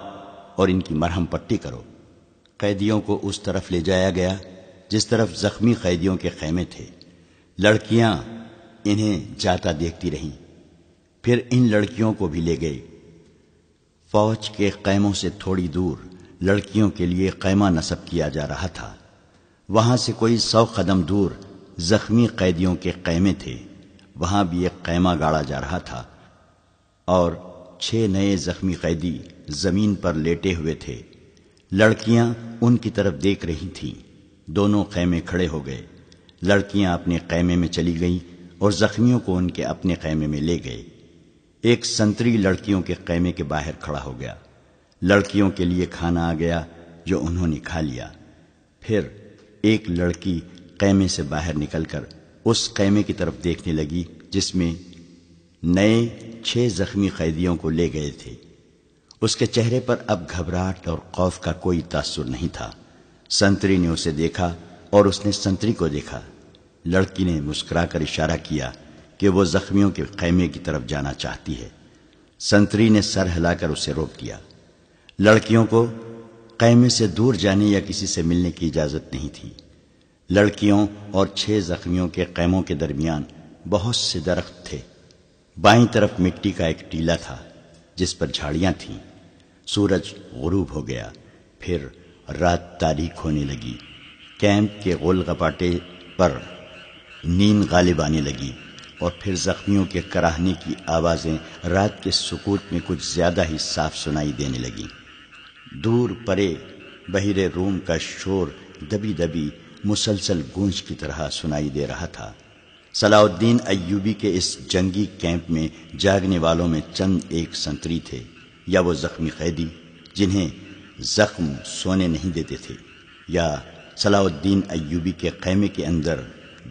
S1: اور ان کی مرہم پٹی کرو۔ قیدیوں کو اس طرف لے جایا گیا جس طرف زخمی قیدیوں کے خیمے تھے۔ لڑکیاں انہیں جاتا دیکھتی رہیں، پھر ان لڑکیوں کو بھی لے گئے۔ فوج کے خیموں سے تھوڑی دور لڑکیوں کے لیے خیمہ نصب کیا جا رہا تھا۔ وہاں سے کوئی 100 قدم دور زخمی قیدیوں کے خیمے تھے، وہاں بھی ایک خیمہ گاڑا جا رہا تھا اور 6 نئے زخمی قیدی زمین پر لیٹے ہوئے تھے۔ لڑکیاں ان کی طرف دیکھ رہی تھیں۔ دونوں خیمے کھڑے ہو گئے۔ لڑکیاں اپنے خیمے میں چلی گئیں اور زخمیوں کو ان کے اپنے خیمے میں لے گئے۔ ایک سنتری لڑکیوں کے خیمے کے باہر کھڑا ہو گیا۔ لڑکیوں کے لیے کھانا آ گیا جو انہوں نے کھا لیا۔ پھر ایک لڑکی خیمے سے باہر نکل کر اس خیمے کی طرف دیکھنے لگی جس میں نئے 6 زخمی قیدیوں کو لے گئے تھے۔ اس کے چہرے پر اب گھبراہٹ اور خوف کا کوئی تاثر نہیں تھا۔ سنتری نے اسے دیکھا اور اس نے سنتری کو دیکھا۔ لڑکی نے مسکرا کر اشارہ کیا کہ وہ زخمیوں کے خیمے کی طرف جانا چاہتی ہے۔ سنتری نے سر ہلا کر اسے روک دیا۔ لڑکیوں کو خیمے سے دور جانے یا کسی سے ملنے کی اجازت نہیں تھی۔ لڑکیوں اور 6 زخمیوں کے خیموں کے درمیان بہت سے درخت تھے۔ بائیں طرف مٹی کا ایک ٹیلہ تھا جس پر جھاڑیاں تھیں۔ سورج غروب ہو گیا، پھر رات تاریک ہونے لگی۔ کیمپ کے غول غپاٹے پر نیند غالب آنے لگی اور پھر زخمیوں کے کراہنے کی آوازیں رات کے سکوت میں کچھ زیادہ ہی صاف سنائی دینے لگیں۔ دور پرے بحیرے روم کا شور دبی دبی مسلسل گونج کی طرح سنائی دے رہا تھا۔ صلاح الدین ایوبی کے اس جنگی کیمپ میں جاگنے والوں میں چند ایک سنتری تھے یا وہ زخمی قیدی جنہیں زخم سونے نہیں دیتے تھے، یا صلاح الدین ایوبی کے خیمے کے اندر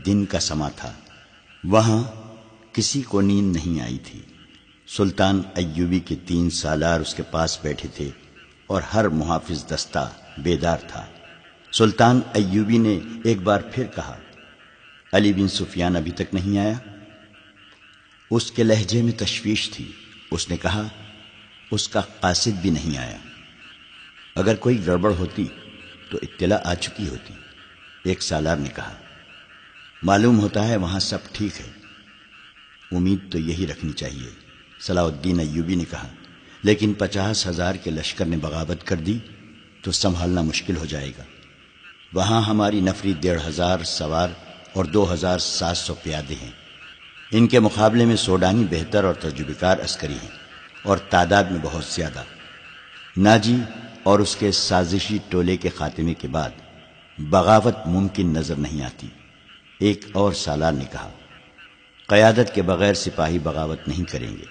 S1: دن کا سما تھا۔ وہاں کسی کو نیند نہیں آئی تھی۔ سلطان ایوبی کے 3 سالار اس کے پاس بیٹھے تھے اور ہر محافظ دستہ بیدار تھا۔ سلطان ایوبی نے ایک بار پھر کہا، علی بن سفیان ابھی تک نہیں آیا؟ اس کے لہجے میں تشویش تھی۔ اس نے کہا، اس کا قاصد بھی نہیں آیا۔ اگر کوئی گڑبڑ ہوتی تو اطلاع آ چکی ہوتی۔ ایک سالار نے کہا، معلوم ہوتا ہے وہاں سب ٹھیک ہے۔ امید تو یہی رکھنی چاہیے، صلاح الدین ایوبی نے کہا، لیکن 50,000 کے لشکر نے بغاوت کر دی تو سنبھالنا مشکل ہو جائے گا۔ وہاں ہماری نفری 1,500 سوار اور 2,700 پیادے ہیں۔ ان کے مقابلے میں سوڈانی بہتر اور تجربہ کار عسکری ہیں اور تعداد میں بہت زیادہ۔ ناجی اور اس کے سازشی ٹولے کے خاتمے کے بعد بغاوت ممکن نظر نہیں آتی۔ ایک اور سالار نے کہا، قیادت کے بغیر سپاہی بغاوت نہیں کریں گے،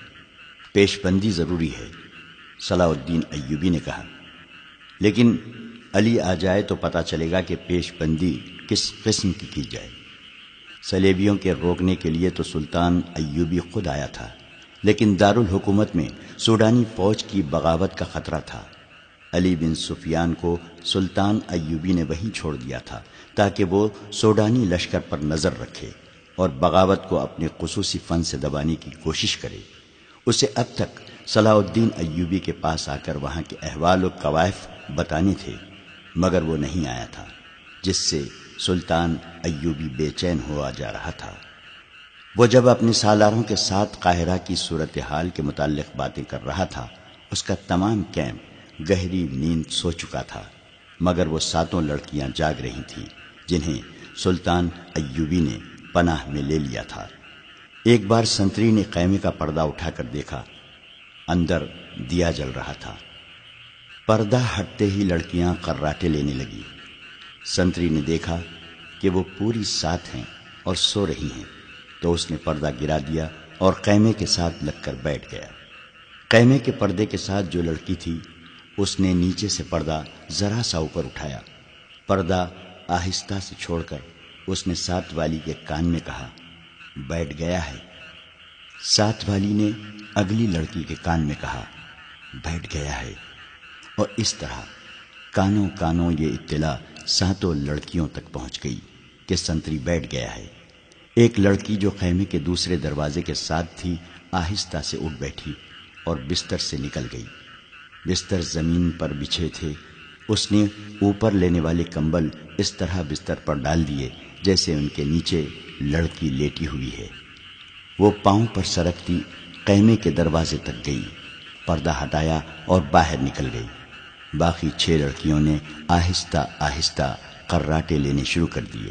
S1: پیش بندی ضروری ہے۔ صلاح الدین ایوبی نے کہا، لیکن علی آ جائے تو پتہ چلے گا کہ پیش بندی کس قسم کی جائے۔ صلیبیوں کے روکنے کے لیے تو سلطان ایوبی خود آیا تھا، لیکن دارالحکومت میں سوڈانی فوج کی بغاوت کا خطرہ تھا۔ علی بن سفیان کو سلطان ایوبی نے وہیں چھوڑ دیا تھا تاکہ وہ سوڈانی لشکر پر نظر رکھے اور بغاوت کو اپنے خصوصی فن سے دبانے کی کوشش کرے۔ اسے اب تک صلاح الدین ایوبی کے پاس آ کر وہاں کے احوال و کوائف بتانے تھے، مگر وہ نہیں آیا تھا، جس سے سلطان ایوبی بے چین ہوا جا رہا تھا۔ وہ جب اپنے سالاروں کے ساتھ قاہرہ کی صورتحال کے متعلق باتیں کر رہا تھا، اس کا تمام کیمپ گہری نیند سو چکا تھا، مگر وہ 7 لڑکیاں جاگ رہی تھیں جنہیں سلطان ایوبی نے پناہ میں لے لیا تھا۔ ایک بار سنتری نے خیمے کا پردہ اٹھا کر دیکھا، اندر دیا جل رہا تھا۔ پردہ ہٹتے ہی لڑکیاں قراٹے لینے لگی۔ سنتری نے دیکھا کہ وہ پوری 7 ہیں اور سو رہی ہیں، تو اس نے پردہ گرا دیا اور خیمے کے ساتھ لگ کر بیٹھ گیا۔ خیمے کے پردے کے ساتھ جو لڑکی تھی، اس نے نیچے سے پردہ ذرا سا اوپر اٹھایا۔ پردہ آہستہ سے چھوڑ کر اس نے 7 والی کے کان میں کہا، بیٹھ گیا ہے۔ 7 والی نے اگلی لڑکی کے کان میں کہا، بیٹھ گیا ہے، اور اس طرح کانوں کانوں یہ اطلاع 7 لڑکیوں تک پہنچ گئی کہ سنتری بیٹھ گیا ہے۔ ایک لڑکی جو خیمے کے دوسرے دروازے کے ساتھ تھی آہستہ سے اٹھ بیٹھی اور بستر سے نکل گئی۔ بستر زمین پر بچھے تھے۔ اس نے اوپر لینے والے کمبل اس طرح بستر پر ڈال دیے جیسے ان کے نیچے لڑکی لیٹی ہوئی ہے۔ وہ پاؤں پر سرکتی خیمے کے دروازے تک گئی، پردہ ہٹایا اور باہر نکل گئی۔ باقی 6 لڑکیوں نے آہستہ آہستہ قراٹے لینے شروع کر دیے۔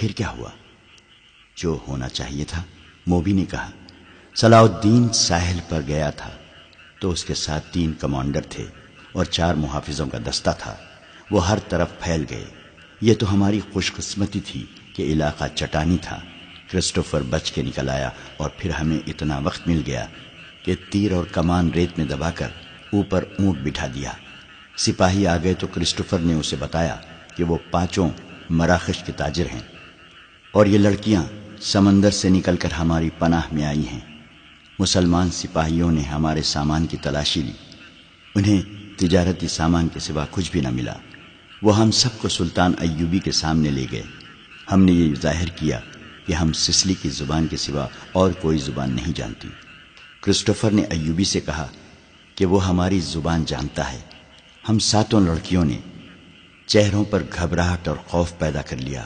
S1: پھر کیا ہوا؟ جو ہونا چاہیے تھا، موبی نے کہا۔ صلاح الدین ساحل پر گیا تھا تو اس کے ساتھ 3 کمانڈر تھے اور 4 محافظوں کا دستہ تھا۔ وہ ہر طرف پھیل گئے۔ یہ تو ہماری خوش قسمتی تھی کہ علاقہ چٹانی تھا۔ کرسٹوفر بچ کے نکل آیا اور پھر ہمیں اتنا وقت مل گیا کہ تیر اور کمان ریت میں دبا کر اوپر اونٹ بٹھا دیا۔ سپاہی آ گئے تو کرسٹوفر نے اسے بتایا کہ وہ 5 مراکش کے تاجر ہیں اور یہ لڑکیاں سمندر سے نکل کر ہماری پناہ میں آئی ہیں۔ مسلمان سپاہیوں نے ہمارے سامان کی تلاشی لی۔ انہیں تجارتی سامان کے سوا کچھ بھی نہ ملا۔ وہ ہم سب کو سلطان ایوبی کے سامنے لے گئے۔ ہم نے یہ ظاہر کیا کہ ہم سسلی کی زبان کے سوا اور کوئی زبان نہیں جانتی۔ کرسٹوفر نے ایوبی سے کہا کہ وہ ہماری زبان جانتا ہے۔ ہم 7 لڑکیوں نے چہروں پر گھبراہٹ اور خوف پیدا کر لیا۔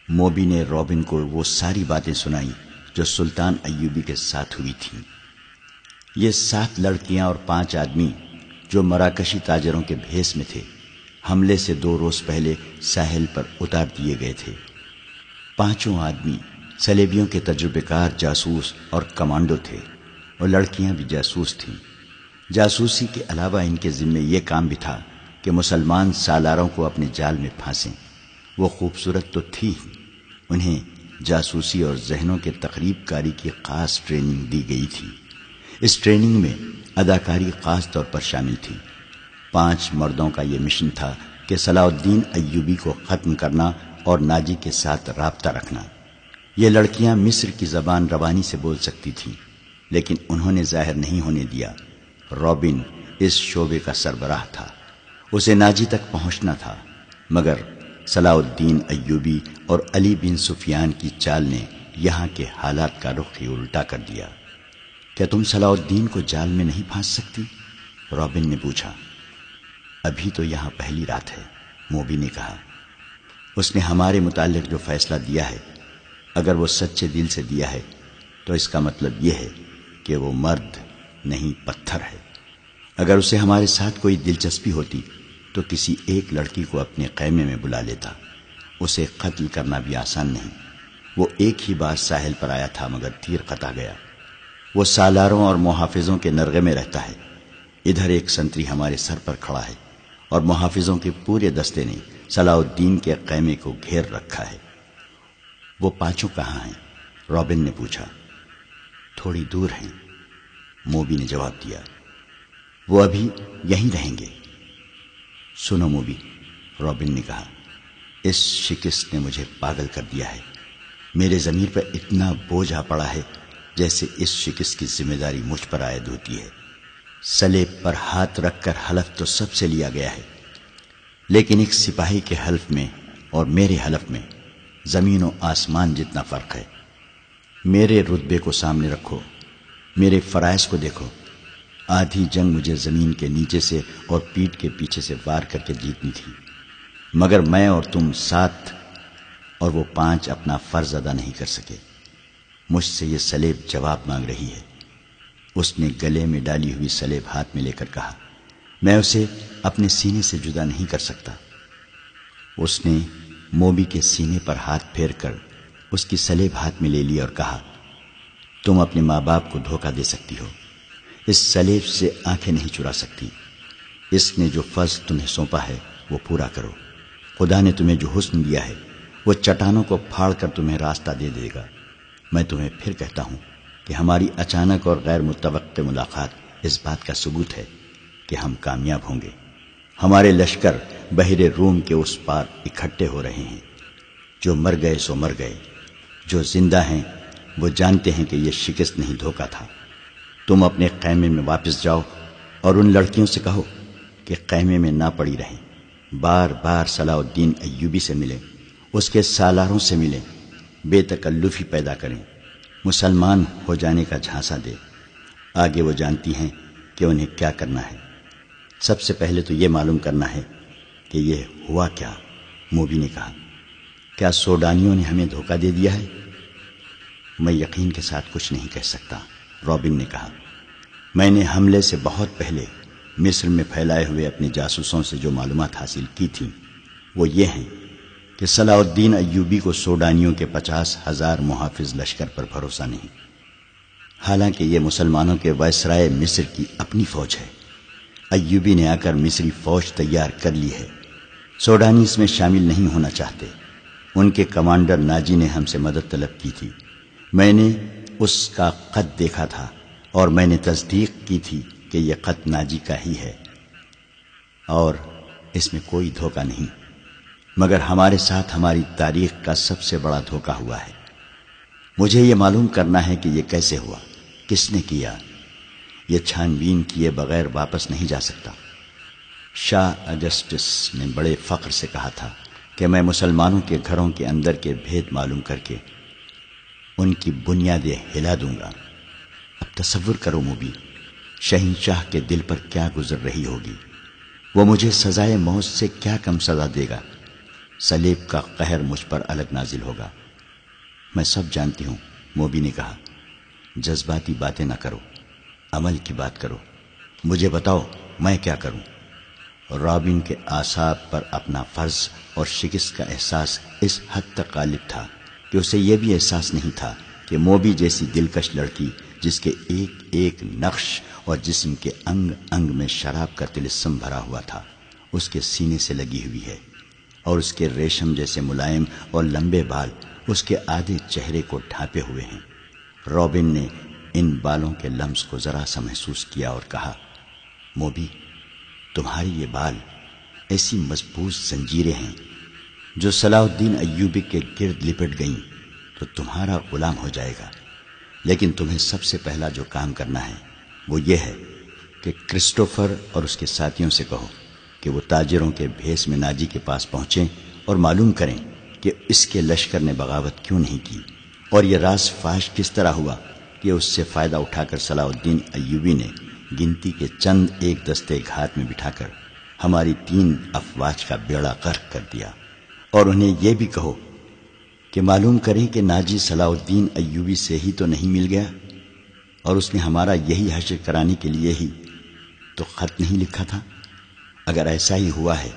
S1: موبی نے رابن کو وہ ساری باتیں سنائیں جو سلطان ایوبی کے ساتھ ہوئی تھیں۔ یہ 7 لڑکیاں اور 5 آدمی جو مراکشی تاجروں کے بھیس میں تھے، حملے سے 2 روز پہلے ساحل پر اتار دیے گئے تھے۔ 5 آدمی صلیبیوں کے تجربے کار جاسوس اور کمانڈو تھے اور لڑکیاں بھی جاسوس تھیں۔ جاسوسی کے علاوہ ان کے ذمے یہ کام بھی تھا کہ مسلمان سالاروں کو اپنے جال میں پھانسیں۔ وہ خوبصورت تو تھی ہی، انہیں جاسوسی اور ذہنوں کے تقریب کاری کی خاص ٹریننگ دی گئی تھی۔ اس ٹریننگ میں اداکاری خاص طور پر شامل تھی۔ 5 مردوں کا یہ مشن تھا کہ صلاح الدین ایوبی کو ختم کرنا اور ناجی کے ساتھ رابطہ رکھنا۔ یہ لڑکیاں مصر کی زبان روانی سے بول سکتی تھیں، لیکن انہوں نے ظاہر نہیں ہونے دیا۔ رابن اس شعبے کا سربراہ تھا، اسے ناجی تک پہنچنا تھا، مگر صلاح الدین ایوبی اور علی بن سفیان کی چال نے یہاں کے حالات کا رخ ہی الٹا کر دیا۔ کیا تم صلاح الدین کو جال میں نہیں پھانس سکتی؟ رابن نے پوچھا۔ ابھی تو یہاں پہلی رات ہے، موبی نے کہا۔ اس نے ہمارے متعلق جو فیصلہ دیا ہے، اگر وہ سچے دل سے دیا ہے تو اس کا مطلب یہ ہے کہ وہ مرد نہیں پتھر ہے۔ اگر اسے ہمارے ساتھ کوئی دلچسپی ہوتی تو کسی ایک لڑکی کو اپنے خیمے میں بلا لیتا۔ اسے قتل کرنا بھی آسان نہیں۔ وہ ایک ہی بار ساحل پر آیا تھا مگر تیر قطع گیا۔ وہ سالاروں اور محافظوں کے نرغے میں رہتا ہے۔ ادھر ایک سنتری ہمارے سر پر کھڑا ہے اور محافظوں کے پورے دستے نے صلاح الدین کے خیمے کو گھیر رکھا ہے۔ وہ 5 کہاں ہیں؟ رابن نے پوچھا۔ تھوڑی دور ہیں، موبی نے جواب دیا۔ وہ ابھی یہیں رہیں گے۔ سنو موبی، رابن نے کہا، اس شکست نے مجھے پاگل کر دیا ہے۔ میرے ضمیر پر اتنا بوجھ آ پڑا ہے جیسے اس شکست کی ذمہ داری مجھ پر عائد ہوتی ہے۔ سلیب پر ہاتھ رکھ کر حلف تو سب سے لیا گیا ہے، لیکن ایک سپاہی کے حلف میں اور میرے حلف میں زمین و آسمان جتنا فرق ہے۔ میرے رتبے کو سامنے رکھو، میرے فرائض کو دیکھو۔ آدھی جنگ مجھے زمین کے نیچے سے اور پیٹھ کے پیچھے سے وار کر کے جیتنی تھی، مگر میں اور تم 7 اور وہ 5 اپنا فرض ادا نہیں کر سکے۔ مجھ سے یہ سلیب جواب مانگ رہی ہے۔ اس نے گلے میں ڈالی ہوئی سلیب ہاتھ میں لے کر کہا، میں اسے اپنے سینے سے جدا نہیں کر سکتا۔ اس نے موبی کے سینے پر ہاتھ پھیر کر اس کی سلیب ہاتھ میں لے لی اور کہا، تم اپنے ماں باپ کو دھوکہ دے سکتی ہو، اس سلیب سے آنکھیں نہیں چرا سکتی۔ اس نے جو فرض تمہیں سونپا ہے وہ پورا کرو۔ خدا نے تمہیں جو حسن دیا ہے وہ چٹانوں کو پھاڑ کر تمہیں راستہ دے دے گا۔ میں تمہیں پھر کہتا ہوں کہ ہماری اچانک اور غیر متوقع ملاقات اس بات کا ثبوت ہے کہ ہم کامیاب ہوں گے۔ ہمارے لشکر بحر روم کے اس پار اکٹھے ہو رہے ہیں۔ جو مر گئے سو مر گئے، جو زندہ ہیں وہ جانتے ہیں کہ یہ شکست نہیں، دھوکہ تھا۔ تم اپنے خیمے میں واپس جاؤ اور ان لڑکیوں سے کہو کہ خیمے میں نہ پڑی رہیں، بار بار صلاح الدین ایوبی سے ملیں، اس کے سالاروں سے ملیں، بے تکلفی پیدا کریں، مسلمان ہو جانے کا جھانسا دے۔ آگے وہ جانتی ہیں کہ انہیں کیا کرنا ہے۔ سب سے پہلے تو یہ معلوم کرنا ہے کہ یہ ہوا کیا۔ موبی نے کہا، کیا سوڈانیوں نے ہمیں دھوکہ دے دیا ہے؟ میں یقین کے ساتھ کچھ نہیں کہہ سکتا، رابن نے کہا۔ میں نے حملے سے بہت پہلے مصر میں پھیلائے ہوئے اپنے جاسوسوں سے جو معلومات حاصل کی تھیں وہ یہ ہیں کہ صلاح الدین ایوبی کو سوڈانیوں کے 50,000 محافظ لشکر پر بھروسہ نہیں، حالانکہ یہ مسلمانوں کے وائسرائے مصر کی اپنی فوج ہے۔ ایوبی نے آ کر مصری فوج تیار کر لی ہے، سوڈانی اس میں شامل نہیں ہونا چاہتے۔ ان کے کمانڈر ناجی نے ہم سے مدد طلب کی تھی، میں نے اس کا خط دیکھا تھا اور میں نے تصدیق کی تھی کہ یہ خط ناجی کا ہی ہے اور اس میں کوئی دھوکہ نہیں، مگر ہمارے ساتھ ہماری تاریخ کا سب سے بڑا دھوکہ ہوا ہے۔ مجھے یہ معلوم کرنا ہے کہ یہ کیسے ہوا، کس نے کیا۔ یہ چھان بین کیے بغیر واپس نہیں جا سکتا۔ شاہ اگسٹس نے بڑے فخر سے کہا تھا کہ میں مسلمانوں کے گھروں کے اندر کے بھید معلوم کر کے ان کی بنیادیں ہلا دوں گا۔ اب تصور کرو موبی، شہنشاہ کے دل پر کیا گزر رہی ہوگی۔ وہ مجھے سزائے موت سے کیا کم سزا دے گا۔ صلیب کا قہر مجھ پر الگ نازل ہوگا۔ میں سب جانتی ہوں، موبی نے کہا، جذباتی باتیں نہ کرو، عمل کی بات کرو۔ مجھے بتاؤ میں کیا کروں۔ رابن کے اعصاب پر اپنا فرض اور شکست کا احساس اس حد تک غالب تھا کہ اسے یہ بھی احساس نہیں تھا کہ موبی جیسی دلکش لڑکی، جس کے ایک ایک نقش اور جسم کے انگ انگ میں شراب کا طلسم بھرا ہوا تھا، اس کے سینے سے لگی ہوئی ہے، اور اس کے ریشم جیسے ملائم اور لمبے بال اس کے آدھے چہرے کو ڈھانپے ہوئے ہیں۔ رابن نے ان بالوں کے لمس کو ذرا سا محسوس کیا اور کہا، موبی، تمہاری یہ بال ایسی مضبوط زنجیریں ہیں جو صلاح الدین ایوبی کے گرد لپٹ گئیں تو تمہارا غلام ہو جائے گا۔ لیکن تمہیں سب سے پہلا جو کام کرنا ہے وہ یہ ہے کہ کرسٹوفر اور اس کے ساتھیوں سے کہو کہ وہ تاجروں کے بھیس میں ناجی کے پاس پہنچیں اور معلوم کریں کہ اس کے لشکر نے بغاوت کیوں نہیں کی، اور یہ راز فاش کس طرح ہوا کہ اس سے فائدہ اٹھا کر صلاح الدین ایوبی نے گنتی کے چند ایک دستے گھات میں بٹھا کر ہماری 3 افواج کا بیڑا غرق کر دیا۔ اور انہیں یہ بھی کہو کہ معلوم کریں کہ ناجی صلاح الدین ایوبی سے ہی تو نہیں مل گیا، اور اس نے ہمارا یہی حشر کرانے کے لیے ہی تو خط نہیں لکھا تھا۔ اگر ایسا ہی ہوا ہے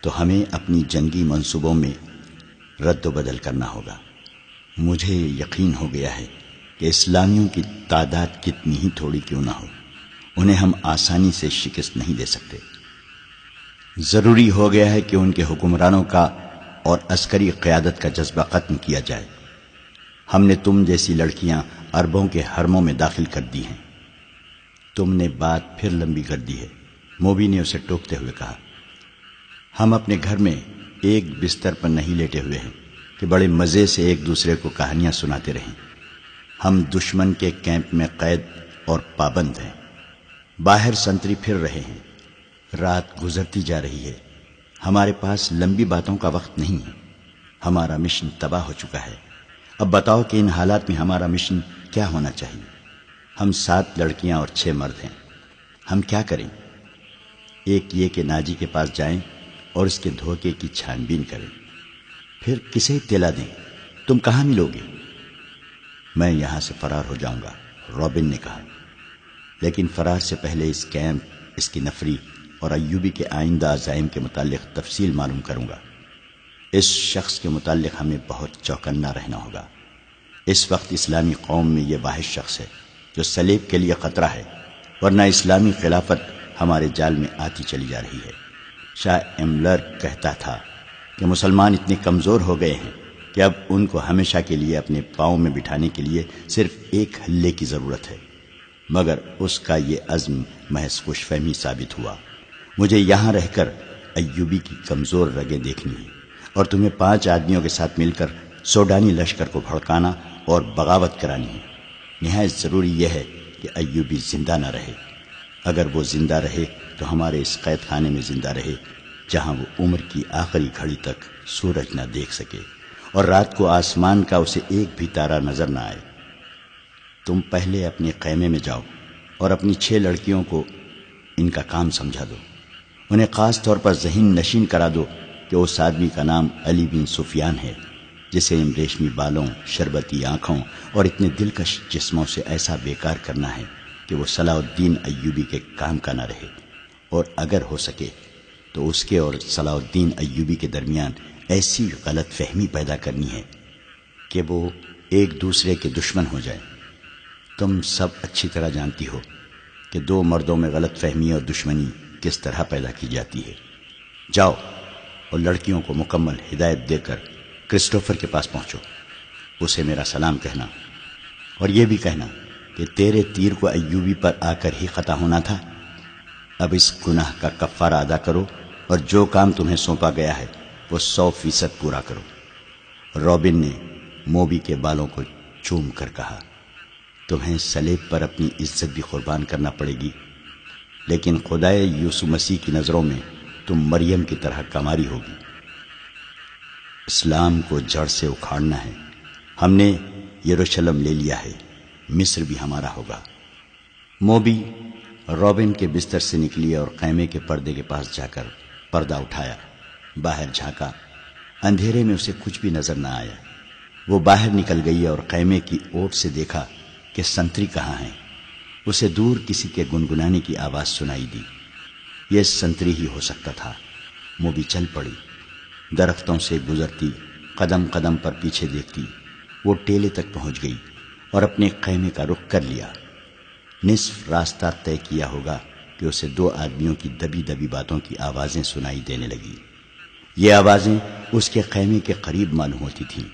S1: تو ہمیں اپنی جنگی منصوبوں میں رد و بدل کرنا ہوگا۔ مجھے یقین ہو گیا ہے کہ اسلامیوں کی تعداد کتنی ہی تھوڑی کیوں نہ ہو، انہیں ہم آسانی سے شکست نہیں دے سکتے۔ ضروری ہو گیا ہے کہ ان کے حکمرانوں کا اور عسکری قیادت کا جذبہ ختم کیا جائے۔ ہم نے تم جیسی لڑکیاں عربوں کے حرموں میں داخل کر دی ہیں۔ تم نے بات پھر لمبی کر دی ہے، موبی نے اسے ٹوکتے ہوئے کہا۔ ہم اپنے گھر میں ایک بستر پر نہیں لیٹے ہوئے ہیں کہ بڑے مزے سے ایک دوسرے کو کہانیاں سناتے رہیں۔ ہم دشمن کے کیمپ میں قید اور پابند ہیں، باہر سنتری پھر رہے ہیں، رات گزرتی جا رہی ہے، ہمارے پاس لمبی باتوں کا وقت نہیں ہے، ہمارا مشن تباہ ہو چکا ہے۔ اب بتاؤ کہ ان حالات میں ہمارا مشن کیا ہونا چاہیے؟ ہم 7 لڑکیاں اور 6 مرد ہیں، ہم کیا کریں؟ ایک یہ کہ ناجی کے پاس جائیں اور اس کے دھوکے کی چھان بین کریں، پھر کسے اطلاع دیں؟ تم کہاں ملو گے؟ میں یہاں سے فرار ہو جاؤں گا، رابن نے کہا، لیکن فرار سے پہلے اس کیمپ، اس کی نفری اور ایوبی کے آئندہ عزائم کے متعلق تفصیل معلوم کروں گا۔ اس شخص کے متعلق ہمیں بہت چوکنا رہنا ہوگا۔ اس وقت اسلامی قوم میں یہ واحد شخص ہے جو صلیب کے لیے خطرہ ہے، ورنہ اسلامی خلافت ہمارے جال میں آتی چلی جا رہی ہے۔ شاہ ایملر کہتا تھا کہ مسلمان اتنے کمزور ہو گئے ہیں کہ اب ان کو ہمیشہ کے لیے اپنے پاؤں میں بٹھانے کے لیے صرف ایک ہلے کی ضرورت ہے، مگر اس کا یہ عزم محض خوش فہمی ثابت ہوا۔ مجھے یہاں رہ کر ایوبی کی کمزور رگیں دیکھنی ہیں، اور تمہیں 5 آدمیوں کے ساتھ مل کر سوڈانی لشکر کو بھڑکانا اور بغاوت کرانی ہے۔ نہایت ضروری یہ ہے کہ ایوبی زندہ نہ رہے۔ اگر وہ زندہ رہے تو ہمارے اس قید خانے میں زندہ رہے، جہاں وہ عمر کی آخری گھڑی تک سورج نہ دیکھ سکے اور رات کو آسمان کا اسے ایک بھی تارا نظر نہ آئے۔ تم پہلے اپنے خیمے میں جاؤ اور اپنی 6 لڑکیوں کو ان کا کام سمجھا دو۔ انہیں خاص طور پر ذہن نشین کرا دو کہ اس آدمی کا نام علی بن سفیان ہے، جسے ان ریشمی بالوں، شربتی آنکھوں اور اتنے دلکش جسموں سے ایسا بیکار کرنا ہے کہ وہ صلاح الدین ایوبی کے کام کا نہ رہے، اور اگر ہو سکے تو اس کے اور صلاح الدین ایوبی کے درمیان ایسی غلط فہمی پیدا کرنی ہے کہ وہ ایک دوسرے کے دشمن ہو جائیں۔ تم سب اچھی طرح جانتی ہو کہ دو مردوں میں غلط فہمی اور دشمنی کس طرح پیدا کی جاتی ہے۔ جاؤ اور لڑکیوں کو مکمل ہدایت دے کر کرسٹوفر کے پاس پہنچو، اسے میرا سلام کہنا، اور یہ بھی کہنا کہ تیرے تیر کو ایوبی پر آ کر ہی قطع ہونا تھا۔ اب اس گناہ کا کفارہ ادا کرو اور جو کام تمہیں سونپا گیا ہے وہ 100% پورا کرو۔ رابن نے موبی کے بالوں کو چوم کر کہا، تمہیں صلیب پر اپنی عزت بھی قربان کرنا پڑے گی، لیکن خدائے یسوع مسیح کی نظروں میں تم مریم کی طرح کماری ہوگی۔ اسلام کو جڑ سے اکھاڑنا ہے۔ ہم نے یروشلم لے لیا ہے، مصر بھی ہمارا ہوگا۔ موبی رابن کے بستر سے نکلی اور خیمے کے پردے کے پاس جا کر پردہ اٹھایا، باہر جھانکا۔ اندھیرے میں اسے کچھ بھی نظر نہ آیا۔ وہ باہر نکل گئی اور خیمے کی اوٹ سے دیکھا کہ سنتری کہاں ہیں۔ اسے دور کسی کے گنگنانے کی آواز سنائی دی۔ یہ سنتری ہی ہو سکتا تھا۔ موبی چل پڑی، درختوں سے گزرتی، قدم قدم پر پیچھے دیکھتی۔ وہ ٹیلے تک پہنچ گئی اور اپنے خیمے کا رخ کر لیا۔ نصف راستہ طے کیا ہوگا کہ اسے دو آدمیوں کی دبی دبی باتوں کی آوازیں سنائی دینے لگی۔ یہ آوازیں اس کے خیمے کے قریب معلوم ہوتی تھیں۔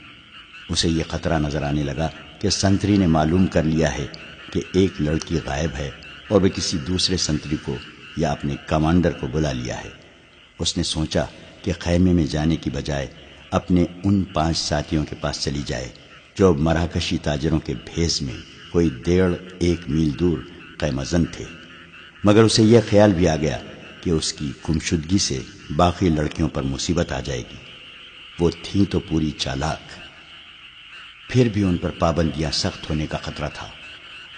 S1: اسے یہ خطرہ نظر آنے لگا کہ سنتری نے معلوم کر لیا ہے کہ ایک لڑکی غائب ہے اور وہ کسی دوسرے سنتری کو یا اپنے کمانڈر کو بلا لیا ہے۔ اس نے سوچا کہ خیمے میں جانے کی بجائے اپنے ان 5 ساتھیوں کے پاس چلی جائے جو مراکشی تاجروں کے بھیس میں کوئی 1.5 میل دور خیمہ زن تھے، مگر اسے یہ خیال بھی آ گیا کہ اس کی گمشدگی سے باقی لڑکیوں پر مصیبت آ جائے گی۔ وہ تھیں تو پوری چالاک، پھر بھی ان پر پابندیاں سخت ہونے کا خطرہ تھا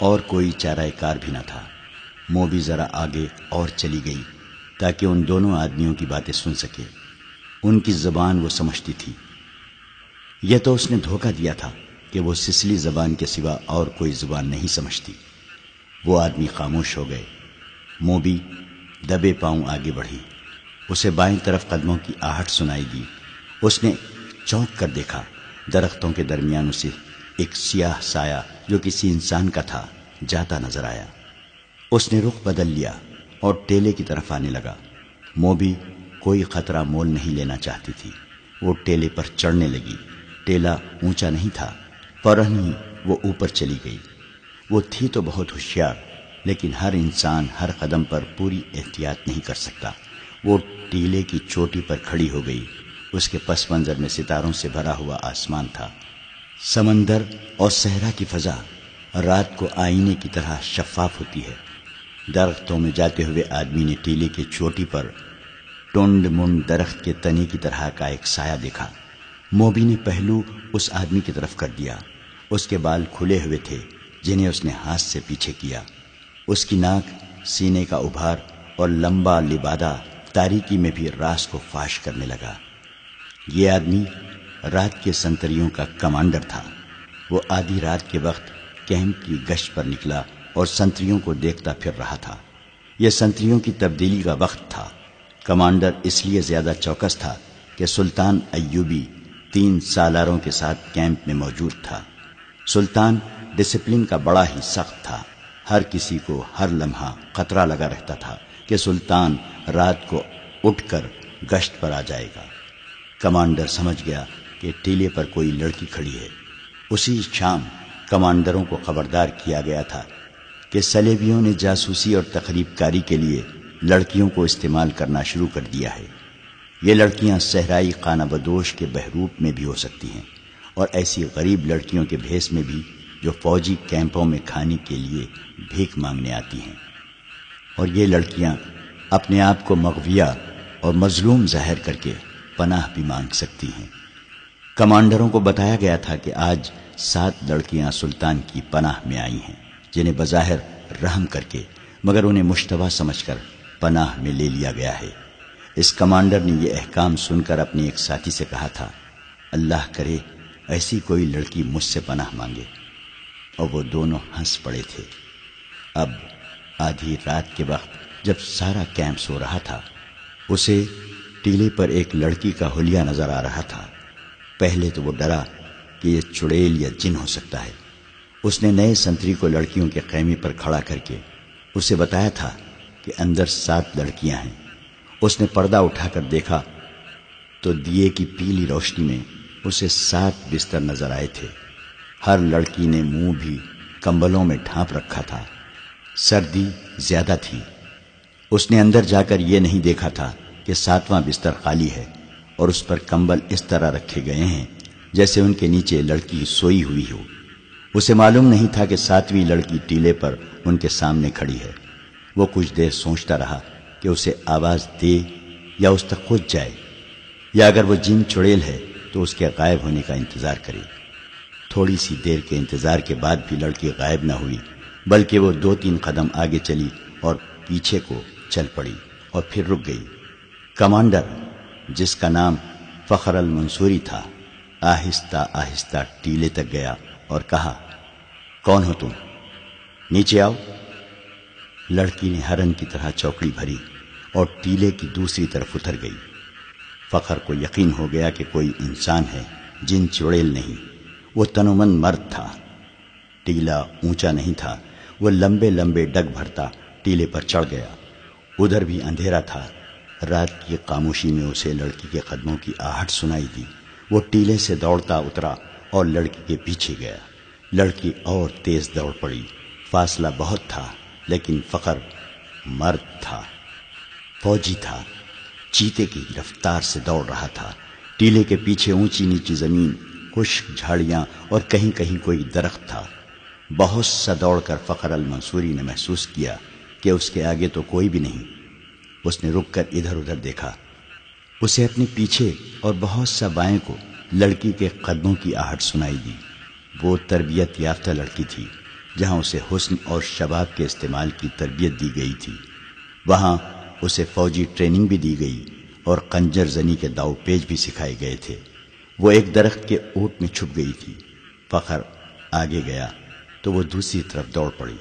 S1: اور کوئی چارہ کار بھی نہ تھا۔ موبی ذرا آگے اور چلی گئی تاکہ ان دونوں آدمیوں کی باتیں سن سکے۔ ان کی زبان وہ سمجھتی تھی۔ یہ تو اس نے دھوکہ دیا تھا کہ وہ سسلی زبان کے سوا اور کوئی زبان نہیں سمجھتی۔ وہ آدمی خاموش ہو گئے۔ موبی دبے پاؤں آگے بڑھی۔ اسے بائیں طرف قدموں کی آہٹ سنائی دی۔ اس نے چونک کر دیکھا، درختوں کے درمیان اسے ایک سیاہ سایہ جو کسی انسان کا تھا جاتا نظر آیا۔ اس نے رخ بدل لیا اور ٹیلے کی طرف آنے لگا۔ موبی کوئی خطرہ مول نہیں لینا چاہتی تھی۔ وہ ٹیلے پر چڑھنے لگی۔ ٹیلا اونچا نہیں تھا، فوراً ہی وہ اوپر چلی گئی۔ وہ تھی تو بہت ہوشیار، لیکن ہر انسان ہر قدم پر پوری احتیاط نہیں کر سکتا۔ وہ ٹیلے کی چوٹی پر کھڑی ہو گئی۔ اس کے پس منظر میں ستاروں سے بھرا ہوا آسمان تھا۔ سمندر اور صحرا کی فضا رات کو آئینے کی طرح شفاف ہوتی ہے۔ درختوں میں جاتے ہوئے آدمی نے ٹیلے کی چوٹی پر ٹونڈ منڈ درخت کے تنے کی طرح کا ایک سایہ دیکھا۔ موبی نے پہلو اس آدمی کی طرف کر دیا۔ اس کے بال کھلے ہوئے تھے جنہیں اس نے ہاتھ سے پیچھے کیا۔ اس کی ناک، سینے کا ابھار اور لمبا لبادہ تاریکی میں بھی راز کو فاش کرنے لگا۔ یہ آدمی رات کے سنتریوں کا کمانڈر تھا۔ وہ آدھی رات کے وقت کیمپ کی گشت پر نکلا اور سنتریوں کو دیکھتا پھر رہا تھا۔ یہ سنتریوں کی تبدیلی کا وقت تھا۔ کمانڈر اس لیے زیادہ چوکس تھا کہ سلطان ایوبی 3 سالاروں کے ساتھ کیمپ میں موجود تھا۔ سلطان ڈسپلن کا بڑا ہی سخت تھا۔ ہر کسی کو ہر لمحہ خطرہ لگا رہتا تھا کہ سلطان رات کو اٹھ کر گشت پر آ جائے گا۔ کمانڈر سمجھ گیا کہ ٹیلے پر کوئی لڑکی کھڑی ہے۔ اسی شام کمانڈروں کو خبردار کیا گیا تھا کہ صلیبیوں نے جاسوسی اور تخریب کاری کے لیے لڑکیوں کو استعمال کرنا شروع کر دیا ہے۔ یہ لڑکیاں صحرائی خانہ بدوش کے بحروپ میں بھی ہو سکتی ہیں اور ایسی غریب لڑکیوں کے بھیس میں بھی جو فوجی کیمپوں میں کھانے کے لیے بھیک مانگنے آتی ہیں، اور یہ لڑکیاں اپنے آپ کو مغویہ اور مظلوم ظاہر کر کے پناہ بھی مانگ سکتی ہیں۔ کمانڈروں کو بتایا گیا تھا کہ آج 7 لڑکیاں سلطان کی پناہ میں آئی ہیں، جنہیں بظاہر رحم کر کے مگر انہیں مشتبہ سمجھ کر پناہ میں لے لیا گیا ہے۔ اس کمانڈر نے یہ احکام سن کر اپنے ایک ساتھی سے کہا تھا، اللہ کرے ایسی کوئی لڑکی مجھ سے پناہ مانگے، اور وہ دونوں ہنس پڑے تھے۔ اب آدھی رات کے وقت جب سارا کیمپ سو رہا تھا، اسے ٹیلے پر ایک لڑکی کا حلیہ نظر آ رہا تھا۔ پہلے تو وہ ڈرا کہ یہ چڑیل یا جن ہو سکتا ہے۔ اس نے نئے سنتری کو لڑکیوں کے خیمے پر کھڑا کر کے اسے بتایا تھا کہ اندر 7 لڑکیاں ہیں۔ اس نے پردہ اٹھا کر دیکھا تو دیے کی پیلی روشنی میں اسے 7 بستر نظر آئے تھے۔ ہر لڑکی نے منہ بھی کمبلوں میں ڈھانپ رکھا تھا۔ سردی زیادہ تھی۔ اس نے اندر جا کر یہ نہیں دیکھا تھا کہ 7واں بستر خالی ہے اور اس پر کمبل اس طرح رکھے گئے ہیں جیسے ان کے نیچے لڑکی سوئی ہوئی ہو۔ اسے معلوم نہیں تھا کہ 7ویں لڑکی ٹیلے پر ان کے سامنے کھڑی ہے۔ وہ کچھ دیر سوچتا رہا کہ اسے آواز دے یا اس تک خود جائے، یا اگر وہ جن چڑیل ہے تو اس کے غائب ہونے کا انتظار کرے۔ تھوڑی سی دیر کے انتظار کے بعد بھی لڑکی غائب نہ ہوئی، بلکہ وہ 2-3 قدم آگے چلی اور پیچھے کو چل پڑی اور پھر رک گئی۔ کمانڈر، جس کا نام فخر المنصوری تھا، آہستہ آہستہ ٹیلے تک گیا اور کہا، کون ہو تم؟ نیچے آؤ۔ لڑکی نے ہرن کی طرح چوکڑی بھری اور ٹیلے کی دوسری طرف اتر گئی۔ فخر کو یقین ہو گیا کہ کوئی انسان ہے، جن چڑیل نہیں۔ وہ تنومند مرد تھا۔ ٹیلا اونچا نہیں تھا۔ وہ لمبے لمبے ڈگ بھرتا ٹیلے پر چڑھ گیا۔ ادھر بھی اندھیرا تھا۔ رات کی خاموشی میں اسے لڑکی کے قدموں کی آہٹ سنائی دی۔ وہ ٹیلے سے دوڑتا اترا اور لڑکی کے پیچھے گیا۔ لڑکی اور تیز دوڑ پڑی۔ فاصلہ بہت تھا، لیکن فخر مرد تھا، فوجی تھا، چیتے کی رفتار سے دوڑ رہا تھا۔ ٹیلے کے پیچھے اونچی نیچی زمین، خشک جھاڑیاں اور کہیں کہیں کوئی درخت تھا۔ بہت سا دوڑ کر فخر المنصوری نے محسوس کیا کہ اس کے آگے تو کوئی بھی نہیں۔ اس نے رک کر ادھر ادھر دیکھا۔ اسے اپنے پیچھے اور بہت سا بائیں کو لڑکی کے قدموں کی آہٹ سنائی دی۔ وہ تربیت یافتہ لڑکی تھی۔ جہاں اسے حسن اور شباب کے استعمال کی تربیت دی گئی تھی، وہاں اسے فوجی ٹریننگ بھی دی گئی اور خنجر زنی کے داؤ پیچ بھی سکھائے گئے تھے۔ وہ ایک درخت کے اوٹ میں چھپ گئی تھی۔ فخر آگے گیا تو وہ دوسری طرف دوڑ پڑی۔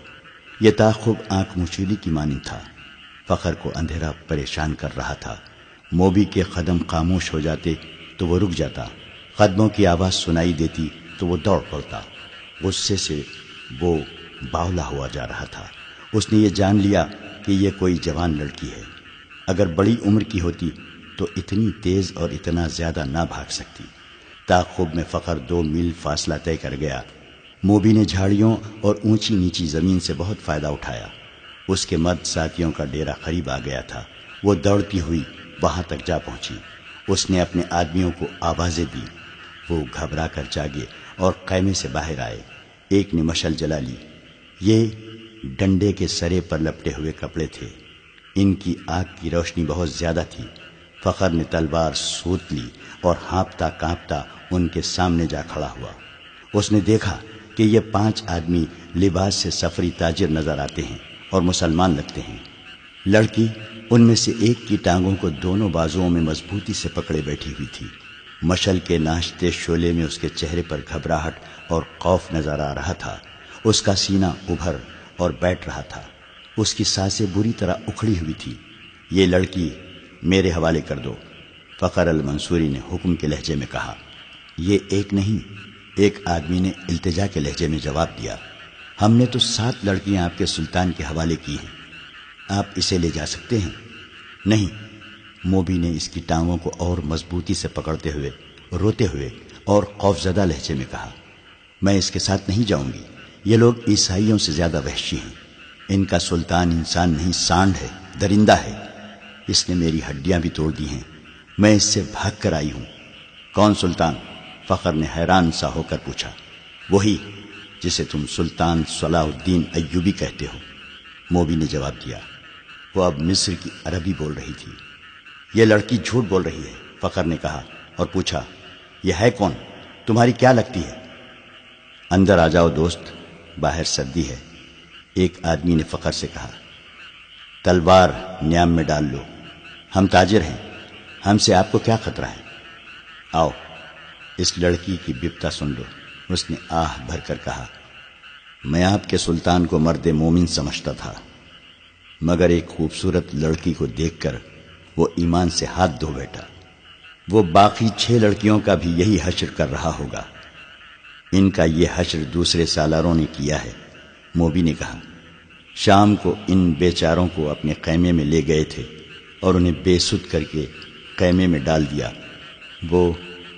S1: یہ تعاقب آنکھ مچولی کی مانند تھا۔ فخر کو اندھیرا پریشان کر رہا تھا۔ موبی کے قدم خاموش ہو جاتے تو وہ رک جاتا، قدموں کی آواز سنائی دیتی تو وہ دوڑ پڑتا۔ غصے سے وہ باولا ہوا جا رہا تھا۔ اس نے یہ جان لیا کہ یہ کوئی جوان لڑکی ہے۔ اگر بڑی عمر کی ہوتی تو اتنی تیز اور اتنا زیادہ نہ بھاگ سکتی۔ تعاقب میں فخر 2 میل فاصلہ طے کر گیا۔ موبی نے جھاڑیوں اور اونچی نیچی زمین سے بہت فائدہ اٹھایا۔ اس کے مرد ساتھیوں کا ڈیرا قریب آ گیا تھا۔ وہ دوڑتی ہوئی وہاں تک جا پہنچی۔ اس نے اپنے آدمیوں کو آوازیں دی۔ وہ گھبرا کر جاگے اور خیمے سے باہر آئے۔ ایک نے مشعل جلا لی۔ یہ ڈنڈے کے سرے پر لپٹے ہوئے کپڑے تھے۔ ان کی آگ کی روشنی بہت زیادہ تھی۔ فخر نے تلوار سوت لی اور ہانپتا کانپتا ان کے سامنے جا کھڑا ہوا۔ اس نے دیکھا کہ یہ 5 آدمی لباس سے سفری تاجر نظر آتے ہیں اور مسلمان لگتے ہیں۔ لڑکی ان میں سے ایک کی ٹانگوں کو دونوں بازوؤں میں مضبوطی سے پکڑے بیٹھی ہوئی تھی۔ مشعل کے ناشتے شعلے میں اس کے چہرے پر گھبراہٹ اور خوف نظر آ رہا تھا۔ اس کا سینہ ابھر اور بیٹھ رہا تھا۔ اس کی سانسیں بری طرح اکھڑی ہوئی تھی۔ یہ لڑکی میرے حوالے کر دو، فخر المنصوری نے حکم کے لہجے میں کہا۔ یہ ایک نہیں، ایک آدمی نے التجا کے لہجے میں جواب دیا۔ ہم نے تو 7 لڑکیاں آپ کے سلطان کے حوالے کی ہیں، آپ اسے لے جا سکتے ہیں؟ نہیں، موبی نے اس کی ٹانگوں کو اور مضبوطی سے پکڑتے ہوئے روتے ہوئے اور خوفزدہ لہجے میں کہا، میں اس کے ساتھ نہیں جاؤں گی۔ یہ لوگ عیسائیوں سے زیادہ وحشی ہیں۔ ان کا سلطان انسان نہیں، سانڈ ہے، درندہ ہے۔ اس نے میری ہڈیاں بھی توڑ دی ہیں۔ میں اس سے بھاگ کر آئی ہوں۔ کون سلطان؟ فخر نے حیران سا ہو کر پوچھا۔ وہی جسے تم سلطان صلاح الدین ایوبی کہتے ہو، موبی نے جواب دیا۔ وہ اب مصر کی عربی بول رہی تھی۔ یہ لڑکی جھوٹ بول رہی ہے، فخر نے کہا اور پوچھا، یہ ہے کون؟ تمہاری کیا لگتی ہے؟ اندر آ جاؤ دوست، باہر سردی ہے، ایک آدمی نے فخر سے کہا۔ تلوار نیام میں ڈال لو، ہم تاجر ہیں، ہم سے آپ کو کیا خطرہ ہے؟ آؤ، اس لڑکی کی بپتا سن لو۔ اس نے آہ بھر کر کہا، میں آپ کے سلطان کو مرد مومن سمجھتا تھا، مگر ایک خوبصورت لڑکی کو دیکھ کر وہ ایمان سے ہاتھ دھو بیٹھا۔ وہ باقی 6 لڑکیوں کا بھی یہی حشر کر رہا ہوگا۔ ان کا یہ حشر دوسرے سالاروں نے کیا ہے۔ موبی نے کہا، شام کو ان بیچاروں کو اپنے خیمے میں لے گئے تھے اور انہیں بے سود کر کے خیمے میں ڈال دیا۔ وہ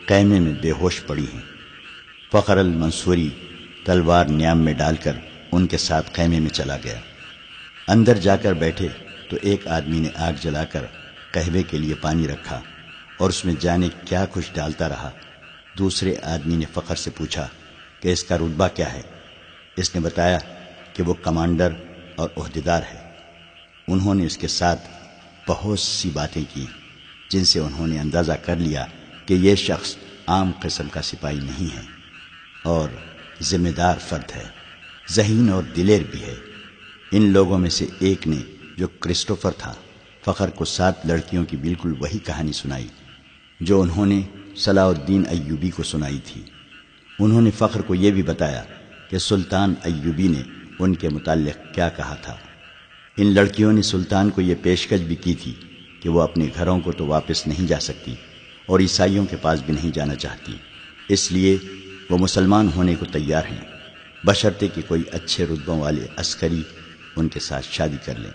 S1: خیمے میں بے ہوش پڑی ہیں۔ فخر المنصوری تلوار نیام میں ڈال کر ان کے ساتھ خیمے میں چلا گیا۔ اندر جا کر بیٹھے تو ایک آدمی نے آگ جلا کر قہوے کے لیے پانی رکھا اور اس میں جانے کیا کچھ ڈالتا رہا۔ دوسرے آدمی نے فخر سے پوچھا کہ اس کا رتبہ کیا ہے؟ اس نے بتایا کہ وہ کمانڈر اور عہدیدار ہے۔ انہوں نے اس کے ساتھ بہت سی باتیں کی جن سے انہوں نے اندازہ کر لیا کہ یہ شخص عام قسم کا سپاہی نہیں ہے اور ذمہ دار فرد ہے، ذہین اور دلیر بھی ہے۔ ان لوگوں میں سے ایک نے، جو کرسٹوفر تھا، فخر کو 7 لڑکیوں کی بالکل وہی کہانی سنائی جو انہوں نے صلاح الدین ایوبی کو سنائی تھی۔ انہوں نے فخر کو یہ بھی بتایا کہ سلطان ایوبی نے ان کے متعلق کیا کہا تھا۔ ان لڑکیوں نے سلطان کو یہ پیشکش بھی کی تھی کہ وہ اپنے گھروں کو تو واپس نہیں جا سکتی اور عیسائیوں کے پاس بھی نہیں جانا چاہتی، اس لیے وہ مسلمان ہونے کو تیار ہیں، بشرطے کہ کوئی اچھے رتبوں والے عسکری ان کے ساتھ شادی کر لیں۔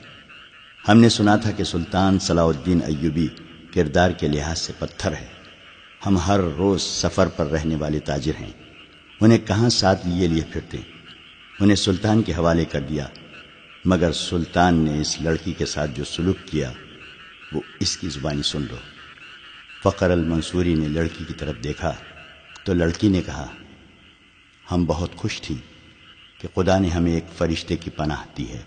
S1: ہم نے سنا تھا کہ سلطان صلاح الدین ایوبی کردار کے لحاظ سے پتھر ہے۔ ہم ہر روز سفر پر رہنے والے تاجر ہیں، انہیں کہاں ساتھ لیے پھرتے۔ انہیں سلطان کے حوالے کر دیا، مگر سلطان نے اس لڑکی کے ساتھ جو سلوک کیا وہ اس کی زبانی سن لو۔ فخر المنصوری نے لڑکی کی طرف دیکھا تو لڑکی نے کہا، ہم بہت خوش تھیں کہ خدا نے ہمیں ایک فرشتے کی پناہ دی ہے۔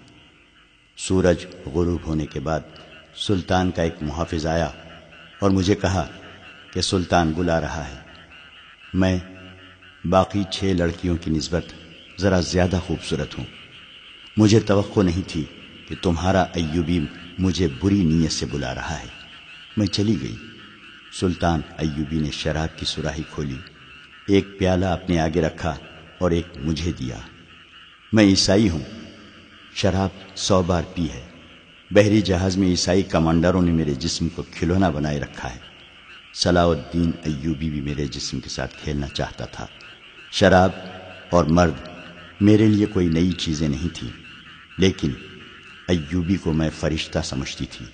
S1: سورج غروب ہونے کے بعد سلطان کا ایک محافظ آیا اور مجھے کہا کہ سلطان بلا رہا ہے۔ میں باقی 6 لڑکیوں کی نسبت ذرا زیادہ خوبصورت ہوں۔ مجھے توقع نہیں تھی کہ تمہارا ایوبی مجھے بری نیت سے بلا رہا ہے۔ میں چلی گئی۔ سلطان ایوبی نے شراب کی سراہی کھولی، ایک پیالہ اپنے آگے رکھا اور ایک مجھے دیا۔ میں عیسائی ہوں، شراب 100 بار پی ہے۔ بحری جہاز میں عیسائی کمانڈروں نے میرے جسم کو کھلونا بنائے رکھا ہے۔ صلاح الدین ایوبی بھی میرے جسم کے ساتھ کھیلنا چاہتا تھا۔ شراب اور مرد میرے لیے کوئی نئی چیزیں نہیں تھیں، لیکن ایوبی کو میں فرشتہ سمجھتی تھی۔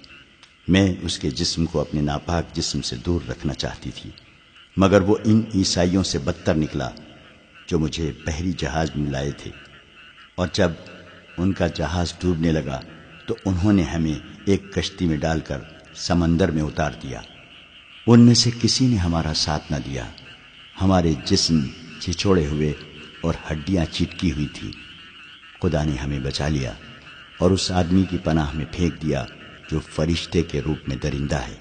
S1: میں اس کے جسم کو اپنے ناپاک جسم سے دور رکھنا چاہتی تھی، مگر وہ ان عیسائیوں سے بدتر نکلا جو مجھے بحری جہاز میں لائے تھے، اور جب ان کا جہاز ڈوبنے لگا تو انہوں نے ہمیں ایک کشتی میں ڈال کر سمندر میں اتار دیا۔ ان میں سے کسی نے ہمارا ساتھ نہ دیا۔ ہمارے جسم چھچوڑے ہوئے اور ہڈیاں چٹکی ہوئی تھی۔ خدا نے ہمیں بچا لیا اور اس آدمی کی پناہ میں پھینک دیا جو فرشتے کے روپ میں درندہ ہے۔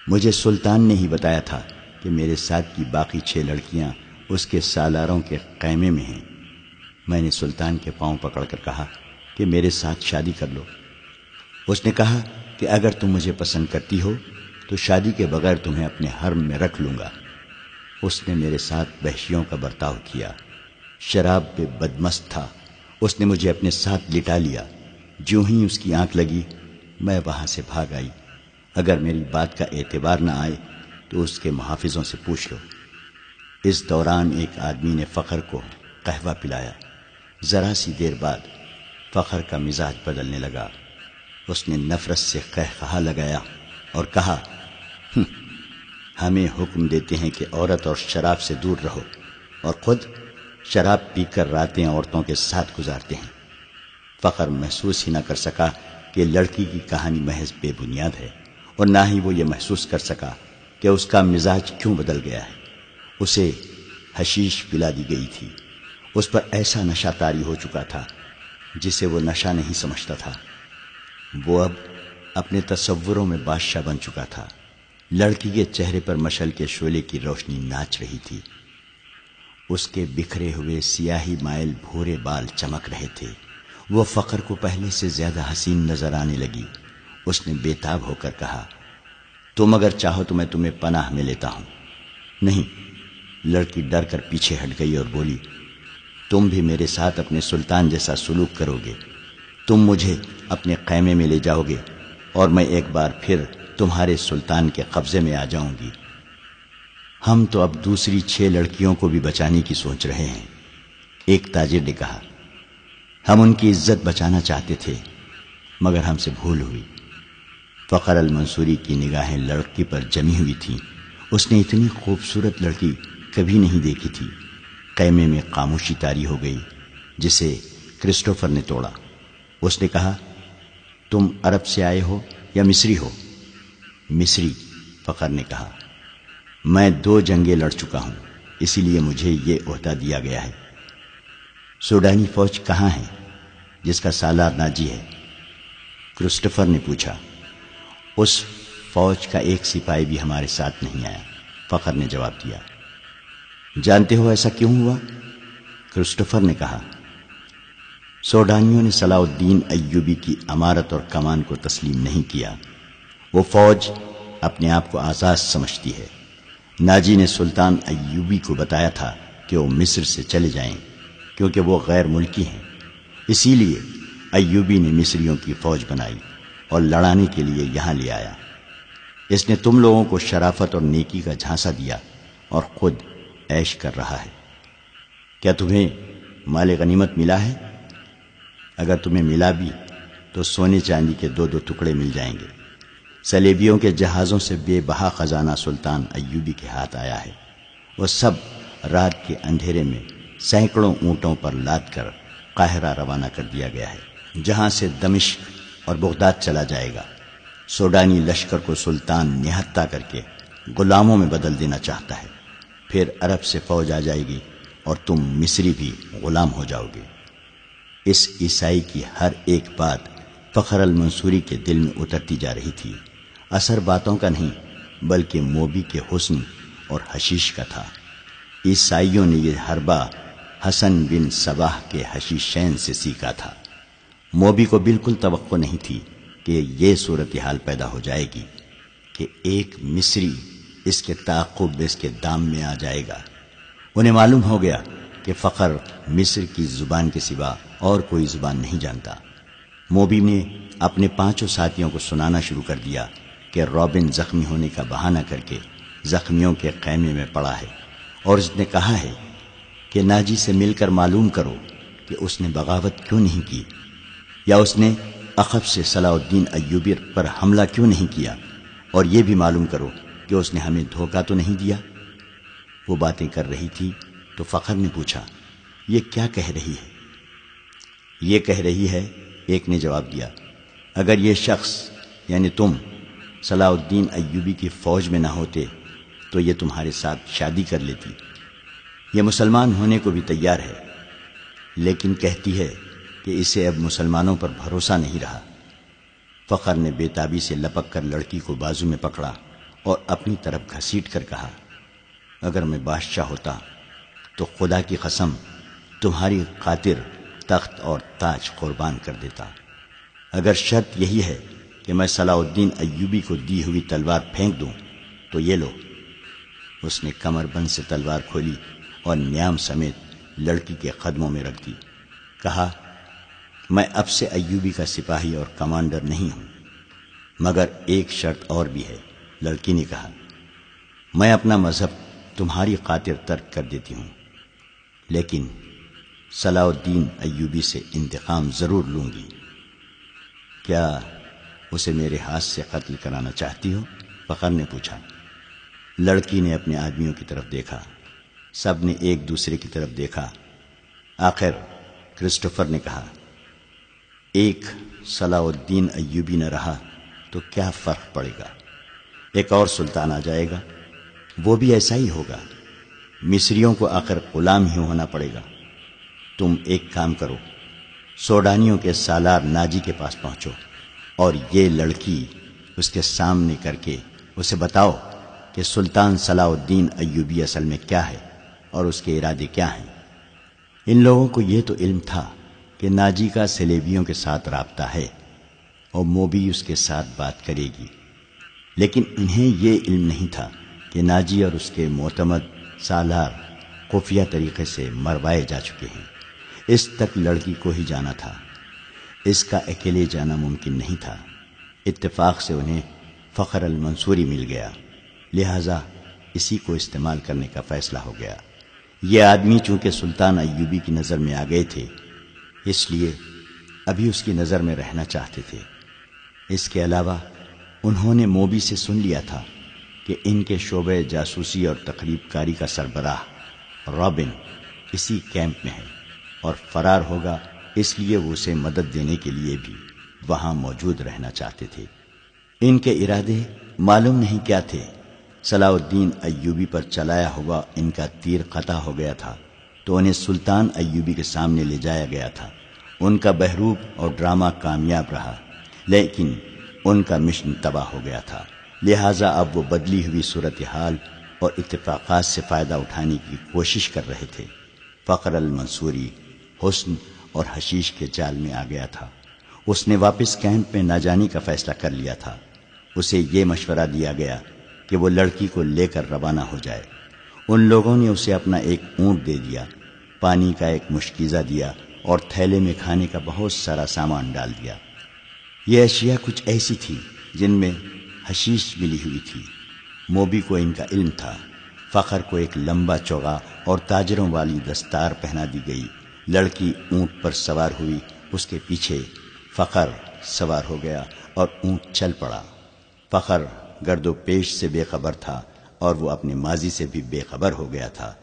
S1: مجھے سلطان نے ہی بتایا تھا کہ میرے ساتھ کی باقی 6 لڑکیاں اس کے سالاروں کے خیمے میں ہیں۔ میں نے سلطان کے پاؤں پکڑ کر کہا کہ میرے ساتھ شادی کر لو۔ اس نے کہا کہ اگر تم مجھے پسند کرتی ہو تو شادی کے بغیر تمہیں اپنے حرم میں رکھ لوں گا۔ اس نے میرے ساتھ وحشیوں کا برتاؤ کیا۔ شراب پہ بدمست تھا۔ اس نے مجھے اپنے ساتھ لٹا لیا۔ جو ہی اس کی آنکھ لگی میں وہاں سے بھاگ آئی۔ اگر میری بات کا اعتبار نہ آئے تو اس کے محافظوں سے پوچھ لو۔ اس دوران ایک آدمی نے فخر کو قہوہ پلایا۔ ذرا سی دیر بعد فخر کا مزاج بدلنے لگا۔ اس نے نفرت سے قہقہا لگایا اور کہا، ہمیں حکم دیتے ہیں کہ عورت اور شراب سے دور رہو، اور خود شراب پی کر راتیں عورتوں کے ساتھ گزارتے ہیں۔ فخر محسوس ہی نہ کر سکا کہ لڑکی کی کہانی محض بے بنیاد ہے، اور نہ ہی وہ یہ محسوس کر سکا کہ اس کا مزاج کیوں بدل گیا ہے۔ اسے حشیش پلا دی گئی تھی۔ اس پر ایسا نشہ طاری ہو چکا تھا جسے وہ نشہ نہیں سمجھتا تھا۔ وہ اب اپنے تصوروں میں بادشاہ بن چکا تھا۔ لڑکی کے چہرے پر مشعل کے شعلے کی روشنی ناچ رہی تھی۔ اس کے بکھرے ہوئے سیاہی مائل بھورے بال چمک رہے تھے۔ وہ فخر کو پہلے سے زیادہ حسین نظر آنے لگی۔ اس نے بے تاب ہو کر کہا، تم اگر چاہو تو میں تمہیں پناہ میں لیتا ہوں۔ نہیں، لڑکی ڈر کر پیچھے ہٹ گئی اور بولی، تم بھی میرے ساتھ اپنے سلطان جیسا سلوک کرو گے۔ تم مجھے اپنے خیمے میں لے جاؤ گے اور میں ایک بار پھر تمہارے سلطان کے قبضے میں آ جاؤں گی۔ ہم تو اب دوسری 6 لڑکیوں کو بھی بچانے کی سوچ رہے ہیں۔ ایک تاجر نے کہا، ہم ان کی عزت بچانا چاہتے تھے مگر ہم سے بھول ہوئی۔ فخر المنصوری کی نگاہیں لڑکی پر جمی ہوئی تھیں۔ اس نے اتنی خوبصورت لڑکی کبھی نہیں دیکھی تھی۔ خیمے میں خاموشی طاری ہو گئی جسے کرسٹوفر نے توڑا۔ اس نے کہا، تم عرب سے آئے ہو یا مصری ہو؟ مصری، فخر نے کہا، میں 2 جنگیں لڑ چکا ہوں، اسی لیے مجھے یہ عہدہ دیا گیا ہے۔ سوڈانی فوج کہاں ہے جس کا سالار ناجی ہے؟ کرسٹوفر نے پوچھا۔ اس فوج کا ایک سپاہی بھی ہمارے ساتھ نہیں آیا، فخر نے جواب دیا۔ جانتے ہو ایسا کیوں ہوا؟ کرسٹوفر نے کہا، سوڈانیوں نے صلاح الدین ایوبی کی امارت اور کمان کو تسلیم نہیں کیا۔ وہ فوج اپنے آپ کو آزاد سمجھتی ہے۔ ناجی نے سلطان ایوبی کو بتایا تھا کہ وہ مصر سے چلے جائیں کیونکہ وہ غیر ملکی ہیں۔ اسی لیے ایوبی نے مصریوں کی فوج بنائی اور لڑانے کے لیے یہاں لے آیا۔ اس نے تم لوگوں کو شرافت اور نیکی کا جھانسا دیا اور خود عیش کر رہا ہے۔ کیا تمہیں مال غنیمت ملا ہے؟ اگر تمہیں ملا بھی تو سونے چاندی کے 2 ٹکڑے مل جائیں گے۔ صلیبیوں کے جہازوں سے بے بہا خزانہ سلطان ایوبی کے ہاتھ آیا ہے۔ وہ سب رات کے اندھیرے میں سینکڑوں اونٹوں پر لاد کر قاہرہ روانہ کر دیا گیا ہے، جہاں سے دمشق اور بغداد چلا جائے گا۔ سوڈانی لشکر کو سلطان نہتہ کر کے غلاموں میں بدل دینا چاہتا ہے۔ پھر عرب سے فوج آ جائے گی اور تم مصری بھی غلام ہو جاؤ گے۔ اس عیسائی کی ہر ایک بات فخر المنصوری کے دل میں اترتی جا رہی تھی۔ اثر باتوں کا نہیں بلکہ موبی کے حسن اور حشیش کا تھا۔ عیسائیوں نے یہ حربہ حسن بن صباح کے حشیشین سے سیکھا تھا۔ موبی کو بالکل توقع نہیں تھی کہ یہ صورتحال پیدا ہو جائے گی کہ ایک مصری اس کے تعاقب میں اس کے دام میں آ جائے گا۔ انہیں معلوم ہو گیا کہ فخر مصر کی زبان کے سوا اور کوئی زبان نہیں جانتا۔ موبی نے اپنے 5 ساتھیوں کو سنانا شروع کر دیا کہ رابن زخمی ہونے کا بہانہ کر کے زخمیوں کے خیمے میں پڑا ہے اور اس نے کہا ہے کہ ناجی سے مل کر معلوم کرو کہ اس نے بغاوت کیوں نہیں کی، یا اس نے عقب سے صلاح الدین ایوبی پر حملہ کیوں نہیں کیا، اور یہ بھی معلوم کرو کہ اس نے ہمیں دھوکہ تو نہیں دیا۔ وہ باتیں کر رہی تھی تو فخر نے پوچھا، یہ کیا کہہ رہی ہے؟ یہ کہہ رہی ہے، ایک نے جواب دیا، اگر یہ شخص یعنی تم صلاح الدین ایوبی کی فوج میں نہ ہوتے تو یہ تمہارے ساتھ شادی کر لیتی۔ یہ مسلمان ہونے کو بھی تیار ہے، لیکن کہتی ہے کہ اسے اب مسلمانوں پر بھروسہ نہیں رہا۔ فخر نے بے تابی سے لپک کر لڑکی کو بازو میں پکڑا اور اپنی طرف گھسیٹ کر کہا، اگر میں بادشاہ ہوتا تو خدا کی قسم تمہاری خاطر تخت اور تاج قربان کر دیتا۔ اگر شرط یہی ہے کہ میں صلاح الدین ایوبی کو دی ہوئی تلوار پھینک دوں تو یہ لو۔ اس نے کمر بند سے تلوار کھولی اور نیام سمیت لڑکی کے قدموں میں رکھ دی۔ کہا، میں اب سے ایوبی کا سپاہی اور کمانڈر نہیں ہوں، مگر ایک شرط اور بھی ہے۔ لڑکی نے کہا، میں اپنا مذہب تمہاری خاطر ترک کر دیتی ہوں، لیکن صلاح الدین ایوبی سے انتقام ضرور لوں گی۔ کیا اسے میرے ہاتھ سے قتل کرانا چاہتی ہو؟ فخر نے پوچھا۔ لڑکی نے اپنے آدمیوں کی طرف دیکھا، سب نے ایک دوسرے کی طرف دیکھا۔ آخر کرسٹوفر نے کہا، ایک صلاح الدین ایوبی نہ رہا تو کیا فرق پڑے گا؟ ایک اور سلطان آ جائے گا، وہ بھی ایسا ہی ہوگا۔ مصریوں کو آخر غلام ہی ہونا پڑے گا۔ تم ایک کام کرو، سوڈانیوں کے سالار ناجی کے پاس پہنچو اور یہ لڑکی اس کے سامنے کر کے اسے بتاؤ کہ سلطان صلاح الدین ایوبی اصل میں کیا ہے اور اس کے ارادے کیا ہیں۔ ان لوگوں کو یہ تو علم تھا کہ ناجی کا صلیبیوں کے ساتھ رابطہ ہے اور موبی اس کے ساتھ بات کرے گی، لیکن انہیں یہ علم نہیں تھا کہ ناجی اور اس کے معتمد سالار خفیہ طریقے سے مروائے جا چکے ہیں۔ اس تک لڑکی کو ہی جانا تھا، اس کا اکیلے جانا ممکن نہیں تھا۔ اتفاق سے انہیں فخر المنصوری مل گیا، لہذا اسی کو استعمال کرنے کا فیصلہ ہو گیا۔ یہ آدمی چونکہ سلطان ایوبی کی نظر میں آ گئے تھے، اس لیے ابھی اس کی نظر میں رہنا چاہتے تھے۔ اس کے علاوہ انہوں نے موبی سے سن لیا تھا کہ ان کے شعبہ جاسوسی اور تقریب کاری کا سربراہ رابن اسی کیمپ میں ہے اور فرار ہوگا، اس لیے وہ اسے مدد دینے کے لیے بھی وہاں موجود رہنا چاہتے تھے۔ ان کے ارادے معلوم نہیں کیا تھے۔ صلاح الدین ایوبی پر چلایا ہوا ان کا تیر قطع ہو گیا تھا تو انہیں سلطان ایوبی کے سامنے لے جایا گیا تھا۔ ان کا بہروب اور ڈرامہ کامیاب رہا، لیکن ان کا مشن تباہ ہو گیا تھا، لہٰذا اب وہ بدلی ہوئی صورتحال اور اتفاقات سے فائدہ اٹھانے کی کوشش کر رہے تھے۔ فخر المنصوری حسن اور حشیش کے جال میں آ گیا تھا۔ اس نے واپس کیمپ میں نہ جانے کا فیصلہ کر لیا تھا۔ اسے یہ مشورہ دیا گیا کہ وہ لڑکی کو لے کر روانہ ہو جائے۔ ان لوگوں نے اسے اپنا ایک اونٹ دے دیا، پانی کا ایک مشکیزہ دیا اور تھیلے میں کھانے کا بہت سارا سامان ڈال دیا۔ یہ اشیاء کچھ ایسی تھی جن میں حشیش ملی ہوئی تھی۔ موبی کو ان کا علم تھا۔ فخر کو ایک لمبا چوغا اور تاجروں والی دستار پہنا دی گئی۔ لڑکی اونٹ پر سوار ہوئی، اس کے پیچھے فخر سوار ہو گیا اور اونٹ چل پڑا۔ فخر گرد و پیش سے بے خبر تھا اور وہ اپنے ماضی سے بھی بے خبر ہو گیا تھا۔